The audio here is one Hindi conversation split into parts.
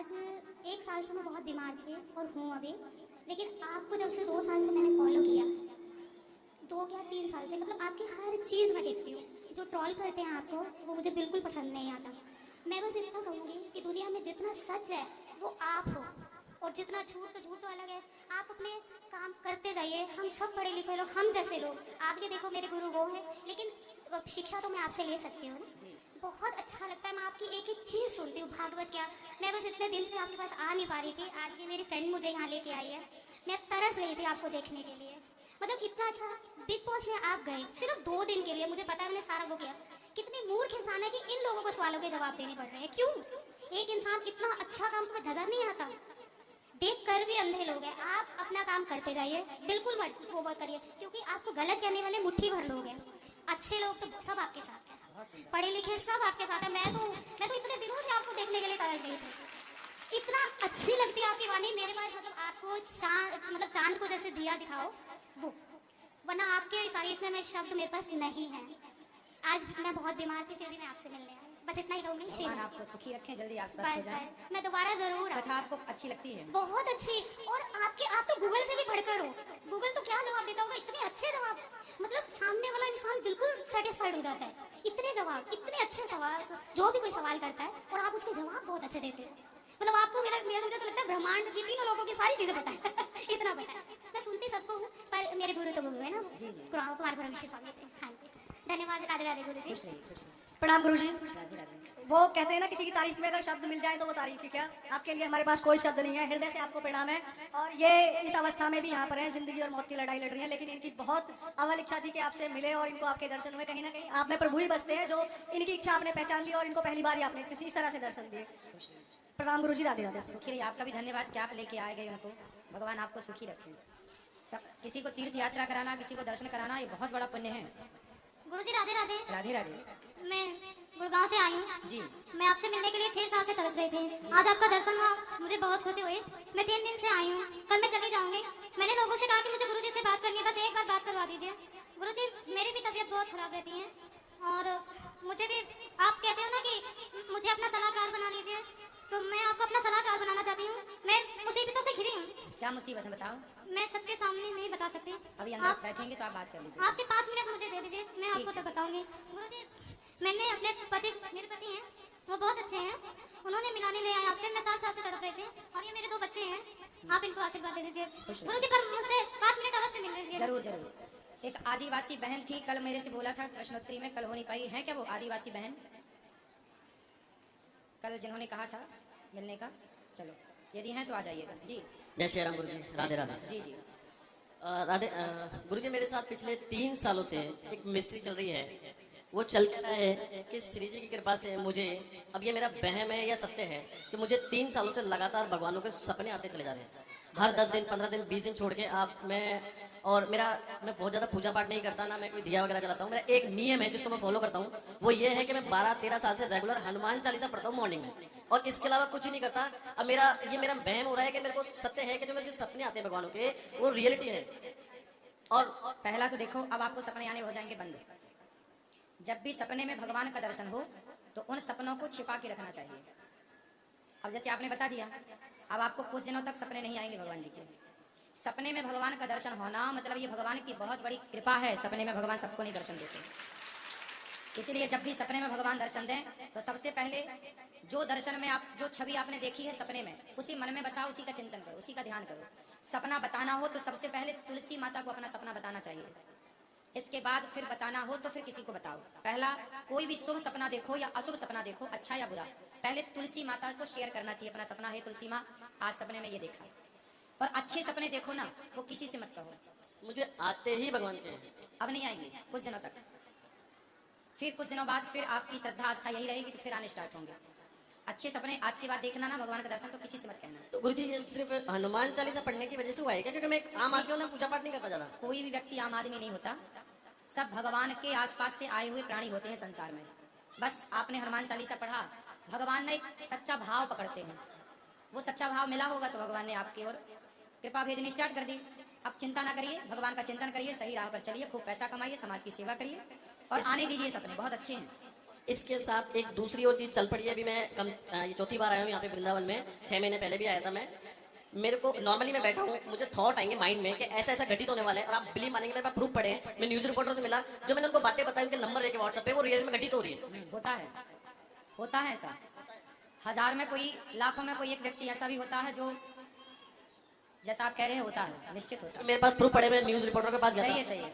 आज 1 साल से मैं बहुत बीमार थी और हूँ अभी। लेकिन आपको जब से 2 साल से मैंने फॉलो किया, 2 क्या 3 साल से, मतलब आपकी हर चीज़ मैं देखती हूँ। जो ट्रोल करते हैं आपको, वो मुझे बिल्कुल पसंद नहीं आता। मैं बस इतना कहूँगी कि दुनिया में जितना सच है वो आप हो, और जितना झूठ तो झूठ तो अलग है। आप अपने काम करते जाइए। हम सब पढ़े लिखे लोग, हम जैसे लोग, आप ये देखो मेरे गुरु वो हैं, लेकिन शिक्षा तो मैं आपसे ले सकती हूँ ना। बहुत अच्छा लगता है, मैं आपकी एक एक चीज़ सुनती हूँ, भागवत क्या। मैं बस इतने दिन से आपके पास आ नहीं पा रही थी, आज ये मेरी फ्रेंड मुझे यहाँ लेके आई है। मैं तरस गई थी आपको देखने के लिए। मतलब इतना अच्छा। बिग बॉस में आप गए सिर्फ 2 दिन के लिए, मुझे पता है, मैंने सारा वो किया। कितनी मूर्ख इंसान है कि इन लोगों को सवालों के जवाब देने पड़ रहे हैं, क्यों? एक इंसान इतना अच्छा काम तुम्हें नजर नहीं आता? देख कर भी अंधे लोग हैं। आप अपना काम करते जाइए, बिल्कुल मत वो मत करिए, क्योंकि आपको गलत कहने वाले मुट्ठी भर लोग हैं। अच्छे लोग तो सब आपके साथ हैं, पढ़े लिखे सब आपके साथ है। मैं तो इतने दिनों से आपको देखने के लिए तरस गई थी। इतना अच्छी लगती है आपकी वाणी मेरे पास, मतलब आपको चांद, मतलब चांद को जैसे दिया दिखाओ वो, वरना आपके तारीफ में मैं शब्द मेरे पास नहीं है। आज मैं बहुत बीमार थी, फिर भी मैं आपसे मिलने आई। बस इतना ही कहूँगी। भगवान आपको सुखी रखें, जल्दी आप स्वस्थ हो बस जाएं। बस मैं दोबारा जरूर कथा आपको अच्छी लगती है? बहुत अच्छी। और आप तो गूगल से भी बढ़कर हो। गूगल तो क्या जवाब देता होगा, इतने अच्छे जवाब। मतलब सामने वाला इंसान बिल्कुल सेटिस्फाइड हो जाता है। इतने जवाब, इतने अच्छे सवाल, जो भी कोई सवाल करता है और आप उसके जवाब बहुत अच्छे देते हो। मतलब आपको मुझे तो लगता है ब्रह्मांड की तीनों लोगों की सारी चीजें पता है। इतना पता है। मैं सुनती सबको हूँ, पर मेरे गुरु तो गुरु है ना, जी जी। कुमार परमेश्वर स्वामी जी। हाँ जी, धन्यवाद। राधे राधे गुरु जी। खुश रहिए, खुश रहिए। प्रणाम गुरु जी। राधे राधे। वो कहते हैं ना, किसी की तारीफ में अगर शब्द मिल जाए तो वो तारीफ ही क्या। आपके लिए हमारे पास कोई शब्द नहीं है, हृदय से आपको प्रणाम है। और ये इस अवस्था में भी यहाँ पर हैं, जिंदगी और मौत की लड़ाई लड़ रही हैं, लेकिन इनकी बहुत अव्वल इच्छा थी कि आपसे मिले और इनको आपके दर्शन हुए। कहीं ना कहीं आप में प्रभु ही बसते हैं, जो इनकी इच्छा आपने पहचान ली और इनको पहली बार ही आपने किसी इस तरह से दर्शन दिए। प्रणाम गुरु जी, राधे राधे। सुखी रहिए, आपका भी धन्यवाद कि आप लेके आए गए उनको। भगवान आपको सुखी रखें। सब किसी को तीर्थ यात्रा कराना, किसी को दर्शन कराना, ये बहुत बड़ा पुण्य है। गुरु जी राधे राधे। राधे राधे। मैं गुड़गांव से आई हूँ जी। मैं आपसे मिलने के लिए 6 साल से तरस रही थी। आज आपका दर्शन हुआ, मुझे बहुत खुशी हुई। मैं 3 दिन से आई हूँ, कल मैं चली जाऊंगी। मैंने लोगों से कहा कि मुझे गुरुजी से बात करनी है, बस एक बार बात करवा दीजिए। गुरुजी, मेरी भी तबीयत बहुत खराब रहती है, और मुझे भी, आप कहते हो ना कि मुझे अपना सलाहकार बना लीजिए, तो मैं आपको अपना सलाहकार बनाना चाहती हूँ। मैं मुसीबतों से घिरी हूँ। क्या मुसीबत है बताओ? मैं सबके सामने नहीं बता सकती। अभी अंदर आप बैठेंगे तो आप बात कर लीजिए। आपसे 5 मिनट मुझे दे दीजिए, मैं आपको ठीक है। तो बताऊंगी। गुरुजी, मैंने अपने पति, मेरे पति हैं, वो बहुत अच्छे हैं, उन्होंने मिलाने ले आए आपसे। मैं 7 साल से तड़प रही थी, और ये मेरे 2 बच्चे हैं। आप इनको आशीर्वाद दे दीजिए। गुरुजी, पर मुझसे 5 मिनट अवश्य मिल लीजिए। जरूर जरूर। एक आदिवासी बहन थी, कल मेरे से बोला था प्रश्नोत्तरी में, कल हो नहीं पाई है क्या वो आदिवासी बहन, कल जिन्होंने कहा था मिलने का? चलो, यदि हैं तो आ जाइएगा। जी। जय श्री राम गुरु जी, राधे राधे। जी जी। राधे गुरु जी, मेरे साथ पिछले 3 सालों से एक मिस्ट्री चल रही है। वो चल क्या रहा है कि श्री जी की कृपा से मुझे, अब ये मेरा वहम है या सत्य है, कि मुझे 3 सालों से लगातार भगवानों के सपने आते चले जा रहे हैं। हर 10 दिन, 15 दिन, 20 दिन छोड़ के आप, मैं बहुत ज़्यादा पूजा पाठ नहीं करता, ना मैं कोई दिया वगैरह चलाता हूँ। मेरा एक नियम है जिसको मैं फॉलो करता हूँ, वो ये है कि मैं 12-13 साल से रेगुलर हनुमान चालीसा पढ़ता हूँ मॉर्निंग में, और इसके अलावा कुछ नहीं करता। अब मेरा वहम हो रहा है कि मेरे को सत्य है कि जो मेरे सपने आते हैं भगवानों के, वो रियलिटी है। और पहला तो देखो, अब आपको सपने आने हो जाएंगे बंद। जब भी सपने में भगवान का दर्शन हो तो उन सपनों को छिपा के रखना चाहिए। अब जैसे आपने बता दिया, अब आपको कुछ दिनों तक सपने नहीं आएंगे भगवान जी के। सपने में भगवान का दर्शन होना मतलब ये भगवान की बहुत बड़ी कृपा है। सपने में भगवान सबको नहीं दर्शन देते, इसलिए जब भी सपने में भगवान दर्शन दें तो सबसे पहले जो दर्शन में आप, जो छवि आपने देखी है सपने में, उसी मन में बसाओ, उसी का चिंतन करो, उसी का ध्यान करो। सपना बताना हो तो सबसे पहले तुलसी माता को अपना सपना बताना चाहिए। इसके बाद फिर बताना हो तो फिर किसी को बताओ। पहला, कोई भी शुभ सपना देखो या अशुभ सपना देखो, अच्छा या बुरा, पहले तुलसी माता को शेयर करना चाहिए अपना सपना। है तुलसी माँ, आज सपने में ये देखा। और अच्छे सपने देखो ना, वो किसी से मत कहो। मुझे आते ही भगवान के हैं। अब नहीं आएंगे कुछ दिनों तक, फिर कुछ दिनों बाद फिर आपकी श्रद्धा आस्था यही रहेगी तो फिर आने स्टार्ट होंगे अच्छे सपने। आज के बाद देखना ना भगवान का दर्शन, तो किसी से मत कहना। तो गुरु जी, ये सिर्फ हनुमान चालीसा पढ़ने की वजह से हुआ है क्या? क्योंकि मैं एक आम आदमी हूं ना, पूजा पाठ नहीं करता ज्यादा। कोई भी व्यक्ति आम आदमी नहीं होता, सब भगवान के आसपास से आए हुए प्राणी होते हैं संसार में। बस आपने हनुमान चालीसा पढ़ा, भगवान ने एक सच्चा भाव पकड़ते हैं, वो सच्चा भाव मिला होगा तो भगवान ने आपकी ओर कृपा भेजनी स्टार्ट कर दी। अब चिंता ना करिए, भगवान का चिंतन करिए, सही राह पर चलिए, खूब पैसा कमाइए, समाज की सेवा करिए और आने दीजिए सपने, बहुत अच्छे हैं। इसके साथ एक दूसरी और चीज चल पड़ी है। अभी मैं ये चौथी बार आया हूँ यहाँ पे वृंदावन में, 6 महीने पहले भी आया था मैं। मेरे को नॉर्मली मैं बैठा हूँ, मुझे थॉट आएंगे माइंड में कि ऐसा ऐसा घटित होने वाला है, और आप बिलीव मानेंगे मेरे पास प्रूफ पड़े हैं। मैं न्यूज रिपोर्टर से मिला, जो मैंने उनको बातें बताई उनके नंबर लेके व्हाट्सएप पे, वो रियल में घटित हो रही है। होता है ऐसा। हजार में कोई, लाखों में कोई एक व्यक्ति ऐसा भी होता है जो जैसा आप कह रहे हैं होता है, निश्चित होता है। मेरे पास प्रूफ पड़े, मैं न्यूज रिपोर्टर के पास गया सही है, था। सही है।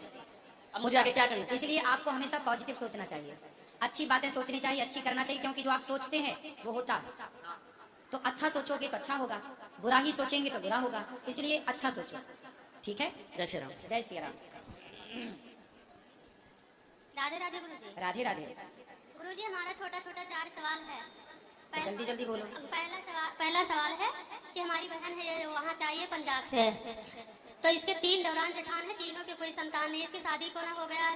अब मुझे आगे क्या करना है? इसलिए आपको हमेशा पॉजिटिव सोचना चाहिए, अच्छी बातें सोचनी चाहिए, अच्छी करना चाहिए, क्योंकि जो आप सोचते हैं वो होता है। तो अच्छा सोचोगे तो अच्छा होगा, बुरा ही सोचेंगे तो बुरा होगा, इसलिए अच्छा सोचो। ठीक है, जय श्री राम। जय श्री राम। राधे राधे गुरुजी। राधे राधे। गुरुजी हमारा छोटा छोटा 4 सवाल है। जल्दी जल्दी बोलो। पहला सवाल है कि हमारी बहन है ये वहाँ से आई है, पंजाब से है, तो इसके 3 दौरान जेठान है, तीनों के कोई संतान नहीं। इसकी शादी को ना हो गया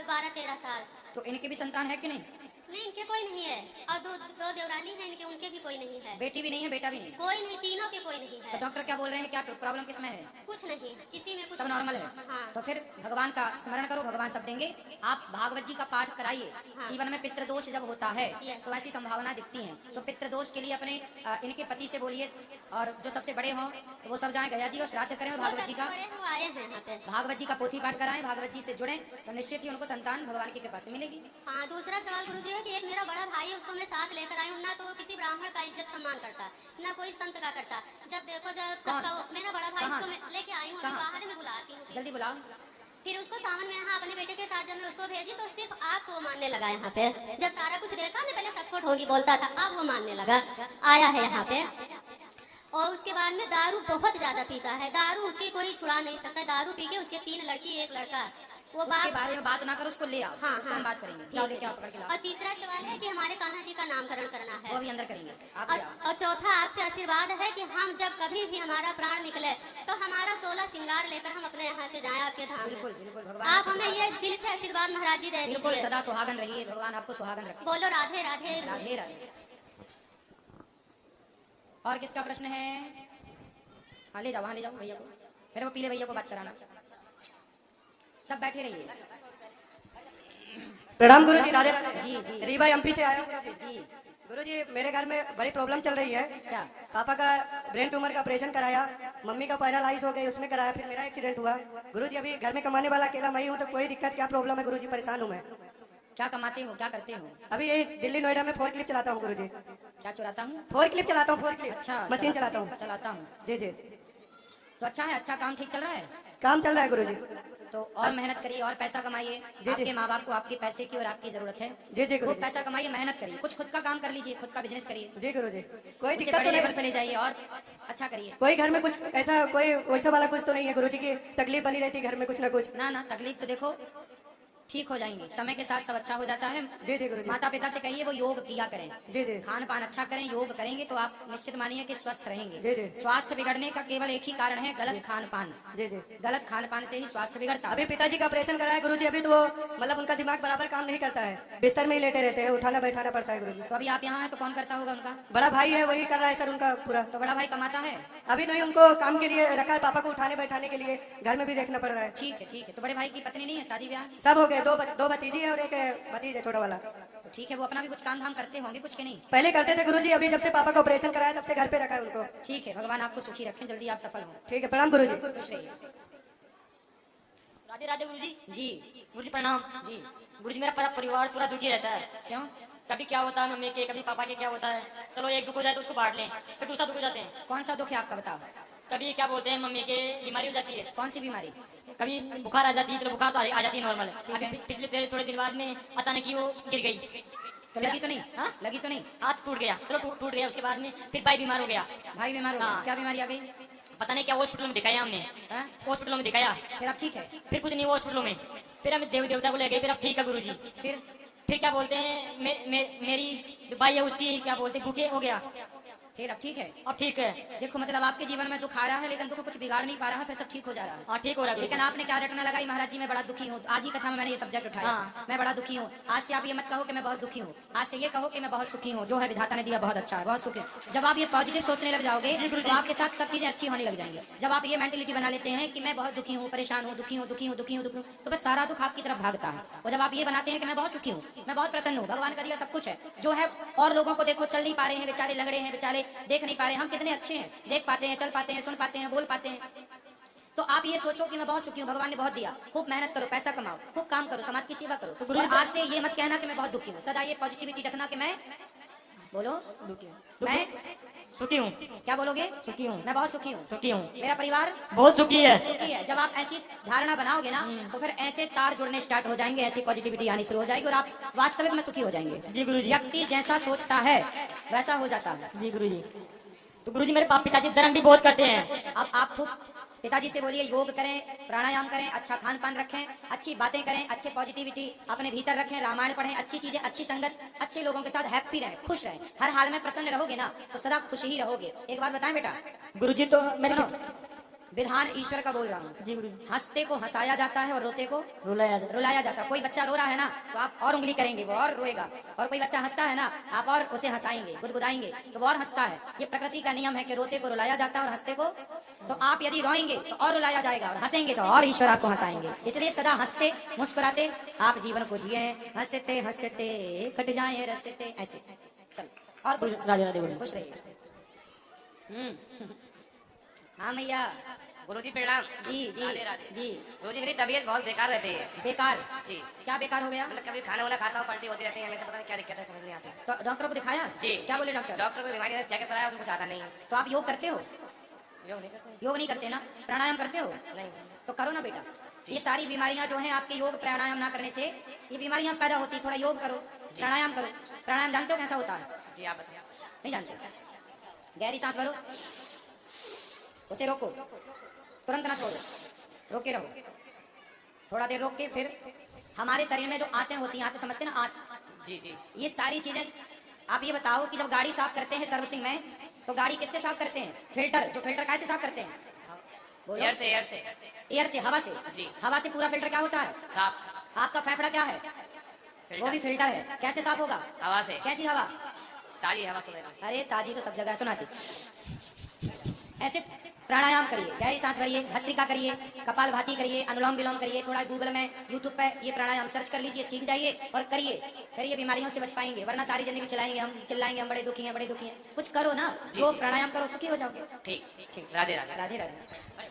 12-13 साल। तो इनके भी संतान है कि नहीं? नहीं, इनके कोई नहीं है, और दो देवरानी है इनके, उनके भी कोई नहीं है। बेटी भी नहीं है, बेटा भी नहीं? कोई नहीं, तीनों के कोई नहीं तो है। डॉक्टर क्या बोल रहे हैं, क्या प्रॉब्लम किसमें है? कुछ नहीं, किसी में कुछ सब नॉर्मल है। हाँ। तो फिर भगवान का स्मरण करो, भगवान सब देंगे। आप भागवत जी का पाठ कराइए। हाँ। जीवन में पितृदोष जब होता है Yes। तो ऐसी संभावना दिखती है। तो पितृदोष के लिए अपने इनके पति से बोलिए, और जो सबसे बड़े हों वो सब जाएं गया जी और श्राद्ध करें, और भागवत जी का बड़े वो आए हैं यहाँ पे। भागवत जी का पोथी पाठ कराएं, भागवत जी से जुड़ें, तो निश्चित ही उनको संतान भगवान की कृपा से मिलेगी। हाँ, दूसरा सवाल गुरुजी है कि एक मेरा बड़ा भाई है, उसको मैं साथ लेकर आई हूँ ना, तो वो किसी ब्राह्मण का इज्जत सम्मान करता, ना कोई संत का करता। जब देखो जब सबका मेरा बड़ा भाई, कहाँ? उसको मैं लेके आई हूँ, कहाँ? बाहर में बुलाती हूँ। जल्दी बुलाओ। फिर उसको सावन में यहाँ अपने बेटे के साथ जब मैं उसको भेजी तो सिर्फ आपको वो मानने लगा यहाँ पे। जब सारा कुछ देखा ना, पहले सटपट होगी बोलता था, अब वो मानने लगा, आया है यहाँ पे। और उसके बाद में दारू बहुत ज्यादा पीता है, दारू उसकी कोई छुड़ा नहीं सकता। दारू पी के उसके 3 लड़की 1 लड़का। वो उसके बारे में बात ना करो, उसको ले आओ। हाँ, उसको हम बात करेंगे। जाओ लेके आओ, पकड़ के लाओ। और तीसरा सवाल है कि हमारे कान्हा जी का नामकरण करना वो है। अभी अंदर करेंगे, आप ले आओ। और चौथा आपसे आशीर्वाद है कि हम जब कभी भी हमारा प्राण निकले तो हमारा 16 श्रृंगार लेकर हम अपने यहाँ से जाएं आपके धाम में। बिल्कुल बिल्कुल, भगवान आप हमें ये दिल से आशीर्वाद महाराज जी दे बिल्कुल दीजिए। सदा सुहागन रहिए, भगवान आपको सुहागन रखे। बोलो राधे राधे। राधे राधे। और किसका प्रश्न है? हाँ, ले जाओ, वहाँ ले जाओ भैया को, मेरे वो पीले भैया को बात कराना। सब बैठे रहिए। प्रणाम गुरु जी। राधे राधे। जी जी रीवा एमपी से आया हूँ। जी। गुरु जी मेरे घर में बड़ी प्रॉब्लम चल रही है। क्या? पापा का ब्रेन ट्यूमर का ऑपरेशन कराया, मम्मी का पैरालाइज हो गई, उसमें कराया, फिर मेरा एक्सीडेंट हुआ। गुरु जी अभी घर में कमाने वाला अकेला मैं ही हूँ, तो कोई दिक्कत क्या प्रॉब्लम है गुरु जी? परेशान हूँ मैं। क्या कमाते हो, क्या करते हो? अभी यही दिल्ली नोएडा में 4 क्लिप चलाता हूँ गुरु जी। क्या चुराता हूँ? 4 क्लिप चलाता हूँ, 4 क्लिप अच्छा, मशीन चलाता हूँ। चलाता हूँ। जी जी, तो अच्छा है, अच्छा काम ठीक चल रहा है। काम चल रहा है गुरु जी। तो और मेहनत करिए और पैसा कमाइए। जी। आपके माँ बाप को आपके पैसे की और आपकी जरूरत है। जी जी गुरु खूब पैसा कमाइए, मेहनत करिए, कुछ खुद का काम कर लीजिए, खुद का बिजनेस करिए, जी गुरु जी। कोई उससे दिक्कत तो बड़े लेवल नहीं, पे ले जाइए और अच्छा करिए। कोई घर में कुछ ऐसा कोई वैसा वाला कुछ तो नहीं है गुरु जी की तकलीफ बनी रहती है घर में कुछ ना कुछ? ना ना, तकलीफ तो देखो ठीक हो जाएंगे, समय के साथ सब अच्छा हो जाता है। जी जी गुरु जी। माता पिता से कहिए वो योग किया करें, जी जी खान पान अच्छा करें, योग करेंगे तो आप निश्चित मानिए कि स्वस्थ जी, रहेंगे। जी। स्वास्थ्य बिगड़ने का केवल एक ही कारण है, गलत खान पान। जी जी। गलत खान पान से ही स्वास्थ्य बिगड़ता है। अभी पिताजी का ऑपरेशन कराया गुरुजी, अभी तो वो मतलब उनका दिमाग बराबर काम नहीं करता है, बिस्तर में ही लेटे रहते हैं, उठाना बैठाना पड़ता है गुरुजी। तो अभी आप यहाँ हैं तो कौन करता होगा उनका? बड़ा भाई है, वही कर रहा है सर उनका पूरा। तो बड़ा भाई कमाता है? अभी नहीं, उनको काम के लिए रखा है, पापा को उठाने बैठाने के लिए, घर में भी देखना पड़ रहा है। ठीक है ठीक है। तो बड़े भाई की पत्नी नहीं है, शादी ब्याह? सब हो गए, दो भतीजी है और एक भतीजा छोटा वाला। तो ठीक है, वो अपना भी कुछ काम धाम करते होंगे कुछ के नहीं? पहले करते थे गुरुजी, अभी जब से पापा का ऑपरेशन कराया तब से घर पे रखा है उनको। ठीक है, भगवान आपको सुखी रखें, जल्दी आप सफल हों। ठीक है, प्रणाम गुरुजी। खुश रहिए। राधे राधे गुरुजी। जी गुरुजी प्रणाम। जी। गुरुजी मेरा पूरा परिवार पूरा दुखी रहता है। क्यों? कभी क्या होता है मम्मी के, कभी पापा के क्या होता है। चलो एक दुख हो जाए तो उसको बांट लें, फिर दूसरा दुख हो जाते हैं। कौन सा दुख है आपका, बताओ। कभी क्या बोलते हैं मम्मी के बीमारी हो जाती है, कौन सी बीमारी? कभी बुखार आ जाती है। चलो बुखार तो आ जाती है नॉर्मल। ठीक है। अभी पिछले थोड़े दिन बाद में अचानक ही वो गिर गई, तो लगी तो नहीं? हाँ? लगी तो नहीं? हाथ टूट गया। चलो टूट गया, उसके बाद में फिर भाई बीमार हो गया। भाई बीमार हो गया? हाँ। क्या बीमारी आ गई? पता नहीं क्या हॉस्पिटल में दिखाया हमने, हाँ? हॉस्पिटलों में दिखाया, फिर अब ठीक है? फिर कुछ नहीं हुआ हॉस्पिटलों में। फिर हम देवी देवता को ले गए, फिर अब ठीक है गुरुजी। फिर फिर क्या बोलते हैं मेरी जो भाई है उसकी क्या बोलते हैं बुके हो गया। फिर अब ठीक है। अब ठीक है। देखो मतलब आपके जीवन में दुख आ रहा है लेकिन दुख कुछ बिगाड़ नहीं पा रहा है, फिर सब ठीक हो जा रहा है। हाँ ठीक हो रहा है लेकिन आपने क्या रटना लगाई, महाराज जी मैं बड़ा दुखी हूँ। आज ही कथा में मैंने ये सब्जेक्ट उठाया, हाँ। मैं बड़ा दुखी हूँ। आज से आप ये मत कहो कि मैं बहुत दुखी हूँ, आज से ये कहो कि मैं बहुत सुखी हूँ। जो है विधाता ने दिया बहुत अच्छा है, बहुत सुखी। जब आप ये पॉजिटिव सोचने लग जाओगे तो आपके साथ सब चीजें अच्छी होने लग जाएंगी। जब आप ये मेंटेलिटी बना लेते हैं कि मैं बहुत दुखी हूँ, परेशान हूँ, दुखी हूँ, दुखी हूँ, दुखी हूँ, दुखी हूँ, तो बस सारा दुख आपकी तरफ भागता है। और जब आप ये बनाते हैं कि मैं बहुत सुखी हूँ, मैं बहुत प्रसन्न हूँ, भगवान का दिया सब कुछ है जो है, और लोगों को देखो चल नहीं पा रहे हैं बेचारे, लंगड़े हैं बेचारे, देख नहीं पा रहे, हम कितने अच्छे हैं, देख पाते हैं, चल पाते हैं, सुन पाते हैं, बोल पाते हैं। तो आप ये सोचो कि मैं बहुत सुखी हूँ, भगवान ने बहुत दिया, खूब मेहनत करो, पैसा कमाओ, खूब काम करो, समाज की सेवा करो। और आज से ये मत कहना कि मैं बहुत दुखी हूँ, सदा ये पॉजिटिविटी रखना कि मैं, बोलो, मैं सुखी हूँ। क्या बोलोगे? सुखी हूँ। मैं बहुत सुखी हूँ, सुखी हूँ। मेरा परिवार बहुत सुखी है। सुखी है। जब आप ऐसी धारणा बनाओगे ना तो फिर ऐसे तार जुड़ने स्टार्ट हो जाएंगे, ऐसी पॉजिटिविटी आनी शुरू हो जाएगी और आप वास्तविक में सुखी हो जाएंगे। जी गुरुजी। व्यक्ति जैसा सोचता है वैसा हो जाता है। जी गुरुजी। तो गुरुजी मेरे पिताजी धर्म भी बहुत करते हैं। अब आप खुद पिताजी से बोलिए योग करें, प्राणायाम करें, अच्छा खान पान रखें, अच्छी बातें करें, अच्छे पॉजिटिविटी अपने भीतर रखें, रामायण पढ़ें, अच्छी चीजें, अच्छी संगत, अच्छे लोगों के साथ हैप्पी रहें, खुश रहें, हर हाल में प्रसन्न रहोगे ना तो सदा खुश ही रहोगे। एक बात बताएं बेटा, गुरुजी तो मेरे सुनो, विधान ईश्वर का बोल रहा हूँ। जी गुरुजी। हंसते को हंसाया जाता है और रोते को रुलाया जाता है। कोई बच्चा रो रहा है ना तो आप और उंगली करेंगे वो और रोएगा, और कोई बच्चा हंसता है ना आप और उसे हंसाएंगे, गुदगुदाएंगे तो वो और हंसता है। ये प्रकृति का नियम है कि रोते को रुलाया जाता है और हंसते को, तो आप यदि रोएंगे तो और रुलाया जाएगा और हंसेंगे तो और ईश्वर आपको हंसाएंगे। इसलिए सदा हंसते मुस्कुराते आप जीवन को जिए, हंसते हंसते कट जाए रसते, ऐसे चलो और कुछ राधे राधे गुरुजी। खुश रहिए। हाँ भैया। गुरुजी प्रणाम। जी जी राधे राधे। जी। गुरुजी मेरी तबीयत बहुत बेकार रहती है। बेकार? जी। क्या बेकार हो गया? मतलब कभी खाना वाना खाता हूँ, पलटी होती रहती है, हमें पता नहीं क्या दिक्कत है, समझ नहीं आती। तो डॉक्टर को दिखाया? जी। क्या बोले डॉक्टर? डॉक्टर को बीमारी चेक कराया, उसमें कुछ आता नहीं है। तो आप योग करते हो? योग नहीं करते। योग नहीं करते ना? प्राणायाम करते हो? नहीं। तो करो ना बेटा। ये सारी बीमारियां जो हैं आपके योग प्राणायाम ना करने से ये बीमारियां पैदा होती है। थोड़ा योग करो, प्राणायाम करो। प्राणायाम जानते हो कैसा होता है? जी आप बताइए। नहीं जानते? गहरी सांस भरो, उसे रोको, तुरंत ना छोड़ो, रोके रहो, थोड़ा देर रोक के फिर हमारे शरीर में जो आंतें होती हैं, आंतें समझते हैं ना, आंत, जी जी। ये सारी चीजें। आप ये बताओ कि जब गाड़ी साफ करते हैं सर्विसिंग में तो गाड़ी किससे साफ करते हैं? फिल्टर, जो फिल्टर कैसे साफ करते हैं? बोलो। एयर से, एयर से। एयर से, हवा से। जी। हवा से पूरा फिल्टर क्या होता है? साफ। आपका फेफड़ा क्या है? वो भी फिल्टर है। कैसे साफ होगा? हवा से। कैसी हवा? ताजी हवा सुबह। अरे ताजी तो सब जगह है, सुना सी। ऐसे प्राणायाम करिए, गहरी सांस भरिए, भस्त्रिका करिए, कपाल भाती करिए, अनुलोम विलोम करिए, थोड़ा गूगल में यूट्यूब पे ये प्राणायाम सर्च कर लीजिए, सीख जाइए और करिए। करिए, बीमारियों से बच पाएंगे, वरना सारी जिंदगी चलाएंगे हम, चिल्लाएंगे हम बड़े दुखी हैं, बड़े दुखी हैं। कुछ करो ना, जो प्राणायाम करो सुखी हो जाओगे। ठीक ठीक। राधे राधे। राधे राधे।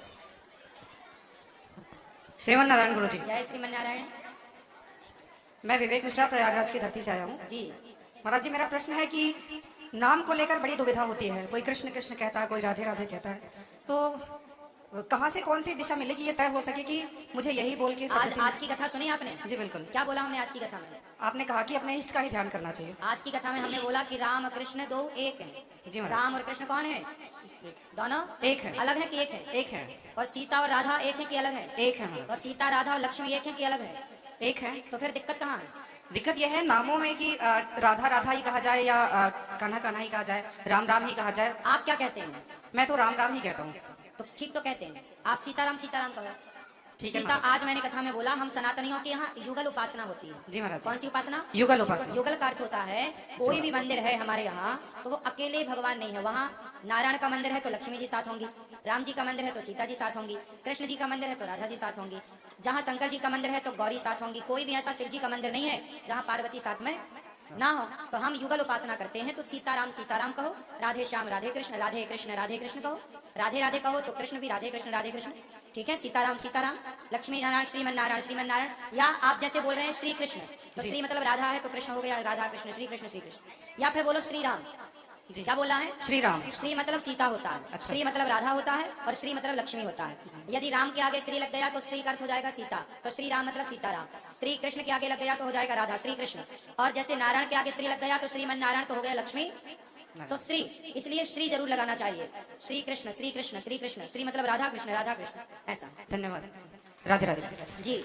श्रीमन नारायण गुरु जी। जय श्रीमन नारायण। मैं विवेक मिश्रा प्रयागराज की धरती से आया हूँ। जी। महाराज जी, मेरा प्रश्न है कि नाम को लेकर बड़ी दुविधा होती है। कोई कृष्ण कृष्ण कहता है, कोई राधे राधे कहता है, तो कहाँ से कौन सी दिशा मिले कि ये तय हो सके कि मुझे यही बोल के आज की कथा सुनी आपने? जी बिल्कुल। क्या बोला हमने आज की कथा में? आपने कहा कि अपने इष्ट का ही ध्यान करना चाहिए। आज की कथा में हमने बोला कि राम कृष्ण दो एक हैं। जी महाराज। राम और कृष्ण कौन है? दोनों एक है। अलग है कि एक है? एक है। और सीता और राधा एक है कि अलग है? एक है महाराज। और सीता राधा और लक्ष्मी एक है कि अलग है? एक है। तो फिर दिक्कत कहाँ है? दिक्कत यह है नामों में कि राधा राधा ही कहा जाए या कान्हा कान्हा ही कहा जाए, राम राम ही कहा जाए। आप क्या कहते हैं? मैं तो राम राम ही कहता हूँ। तो ठीक तो कहते हैं आप, सीताराम सीताराम कहो। ठीक है सीता, महाराज। आज मैंने कथा में बोला हम सनातनियों के यहाँ युगल उपासना होती है। जी महाराज। कौन सी उपासना? युगल उपासना। युगल का अर्थ होता है कोई भी मंदिर है हमारे यहाँ तो वो अकेले भगवान नहीं है। वहाँ नारायण का मंदिर है तो लक्ष्मी जी साथ होंगी, राम जी का मंदिर है तो सीता जी साथ होंगी, कृष्ण जी का मंदिर है तो राधा जी साथ होंगी, जहाँ शंकर जी का मंदिर है तो गौरी साथ होंगी। कोई भी ऐसा शिव जी का मंदिर नहीं है जहाँ पार्वती साथ में ना हो। तो हम युगल उपासना करते हैं। तो सीताराम सीताराम कहो, राधे श्याम राधे कृष्ण राधे कृष्ण कहो, राधे राधे कहो तो कृष्ण भी राधे कृष्ण। ठीक है, सीताराम सीताराम, लक्ष्मी नारायण श्रीमन नारायण। या आप जैसे बोल रहे हैं श्री कृष्ण, तो श्री मतलब राधा है तो कृष्ण हो गया राधा कृष्ण, श्री कृष्ण। या फिर बोलो श्री राम। जी। क्या बोला है? श्री राम। श्री मतलब सीता होता है, अच्छा। श्री मतलब राधा होता है और श्री मतलब लक्ष्मी होता है। यदि राम के आगे श्री लग गया तो श्री का अर्थ हो जाएगा सीता, तो श्री राम मतलब सीताराम। श्री कृष्ण के आगे लग गया तो हो जाएगा राधा, श्री कृष्ण। और जैसे नारायण के आगे श्री लग गया तो श्रीमन नारायण तो हो गया लक्ष्मी, तो श्री, इसलिए श्री जरूर लगाना चाहिए। श्री कृष्ण श्री कृष्ण श्री कृष्ण, श्री मतलब राधा कृष्ण ऐसा। धन्यवाद। राधे राधे। जी।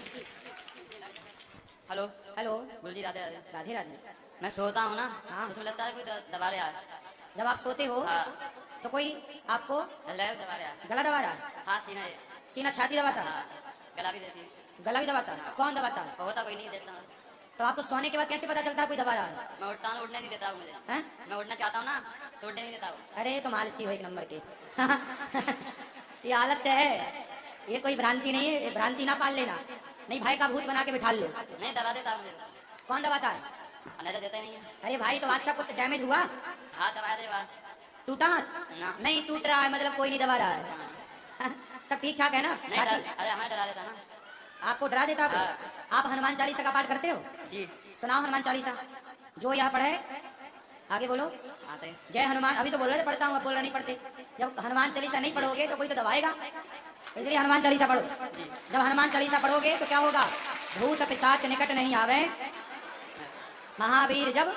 Hello hello. गुरुजी राधे राधे। राधे राधे। मैं सोता हूँ ना, हाँ। उसमें लगता है कोई दबा रहा है। जब आप सोते हो हाँ। तो कोई आपको लग दबा रहा। गला दबा रहा, हाँ सीना सीना छाती दबाता, हाँ, गला भी देती। गला भी दबाता, कौन दबाता? होता कोई नहीं देता। तो आपको सोने के बाद कैसे पता चलता है कोई दबा रहा है? मैं उठता हूँ, उठने नहीं देता वो मुझे। हैं? मैं उठना चाहता हूँ ना तो उठने नहीं देता वो। अरे तुम आलसी हो एक नंबर के। ये आलस्य है, ये कोई भ्रांति नहीं है, ये भ्रांति ना पाल लेना, नहीं भाई का भूत बना के बिठा लो। नहीं दबा देता मुझे। कौन दबाता है? नहीं तो देता ही नहीं है। अरे भाई तो आज तक कुछ डैमेज हुआ? हाथ दबाया दे बात। टूटा हाथ? ना। नहीं टूट रहा है मतलब कोई नहीं दबा रहा है। सब ठीक ठाक है ना? नहीं डर, अरे हमें डरा देता ना। आपको डरा देता है? आप हनुमान चालीसा का पाठ करते हो? जी सुनाओ हनुमान चालीसा, जो यहाँ पढ़े आगे बोलो। आते हैं। जय हनुमान, अभी तो बोल रहे थे पढ़ता हूँ, अब बोल रहे नहीं पढ़ते। जब हनुमान चालीसा नहीं पढ़ोगे तो कोई तो दबाएगा, इसलिए हनुमान चालीसा पढ़ो। जब हनुमान चालीसा पढ़ोगे तो क्या होगा? भूत पिशाच निकट नहीं आवे, महावीर जब।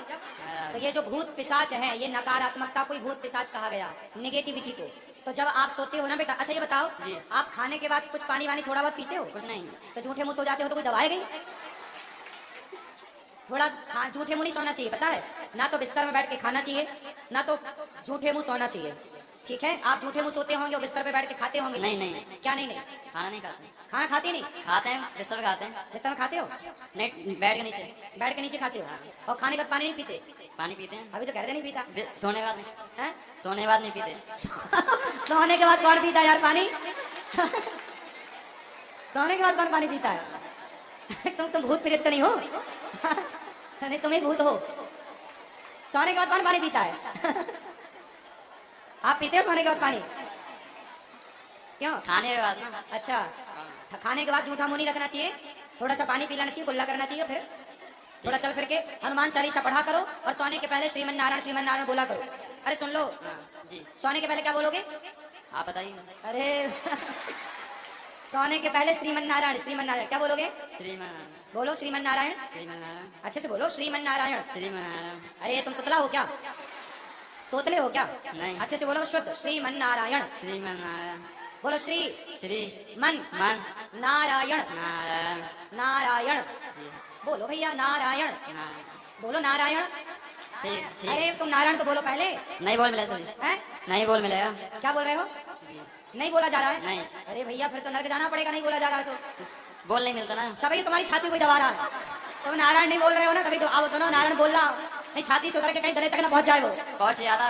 तो ये जो भूत पिशाच है ये नकारात्मकता को ही भूत पिशाच कहा गया, नेगेटिविटी को। तो जब आप सोते हो ना बेटा, अच्छा ये बताओ, जी। आप खाने के बाद कुछ पानी वानी थोड़ा बहुत पीते हो? कुछ नहीं। तो झूठे मुंह सो जाते हो तो कोई दबाएगा ही? थोड़ा झूठे मुंह नहीं सोना चाहिए, पता है ना? तो बिस्तर में बैठ के खाना चाहिए, ना तो झूठे मुंह सोना चाहिए, ठीक है? आप झूठे मुंह सोते होंगे और बिस्तर पे बैठ के खाते होंगे। नहीं नहीं क्या नहीं नहीं? खाना नहीं खाते। खाना खाते नहीं? खाते हैं बिस्तर पे खाते हैं। बिस्तर में खाते हो? नहीं बैठ के नीचे। बैठ के नीचे खाते हो और खाने के बाद पानी नहीं पीते? पानी पीते हैं। अभी तो कहते नहीं पीता सोने के बाद नहीं। है? सोने के बाद नहीं पीते। सोने के बाद कौन पीता है यार पानी? सोने के बाद कौन पानी पीता है? तुम भूत प्रेत तो नहीं हो? नहीं तुम ही भूत हो। सोने के बाद कौन पानी पीता है? आप पीते हो सोने के बाद पानी? क्यों? खाने के बाद ना। अच्छा, खाने के बाद झूठा मुंह नहीं रखना चाहिए, थोड़ा सा पानी पी लेना चाहिए, कुल्ला करना चाहिए, फिर थोड़ा चल फिर के हनुमान चालीसा पढ़ा करो और सोने के पहले श्रीमन नारायण बोला करो। अरे सुन लो, हाँ, जी सोने के पहले क्या बोलोगे? आप बताइए। अरे सोने के पहले श्रीमन नारायण क्या बोलोगे? श्रीमन बोलो श्रीमन नारायण, नारायण अच्छे से बोलो श्रीमन नारायण। श्रीमन नारायण। अरे तुम तुतला हो क्या? तोतले हो क्या? नहीं। अच्छे से बोलो शुद्ध श्रीमन नारायण। श्रीमन नारायण। बोलो श्री श्री मन मन नारायण, नारायण। नारायण जी, बोलो भैया, नारायण नारायण। बोलो, नारायण। ठीक ठीक। अरे तुम नारायण तो बोलो पहले। नहीं बोल मिला तुझे। हैं? नहीं बोल मिलेगा। क्या बोल रहे हो? नहीं बोला जा रहा है? नहीं। अरे भैया फिर तो नरक जाना पड़ेगा, नहीं बोला जा रहा है तो। बोल नहीं मिलता ना। तभी तुम्हारी छाती कोई दबा रहा है, तुम नारायण नहीं बोल रहे हो ना, तभी तो। आओ सुनो, नारायण बोलना नहीं, छाती से उतर के कहीं गले तक ना पहुंच जाए वो। बहुत से ज्यादा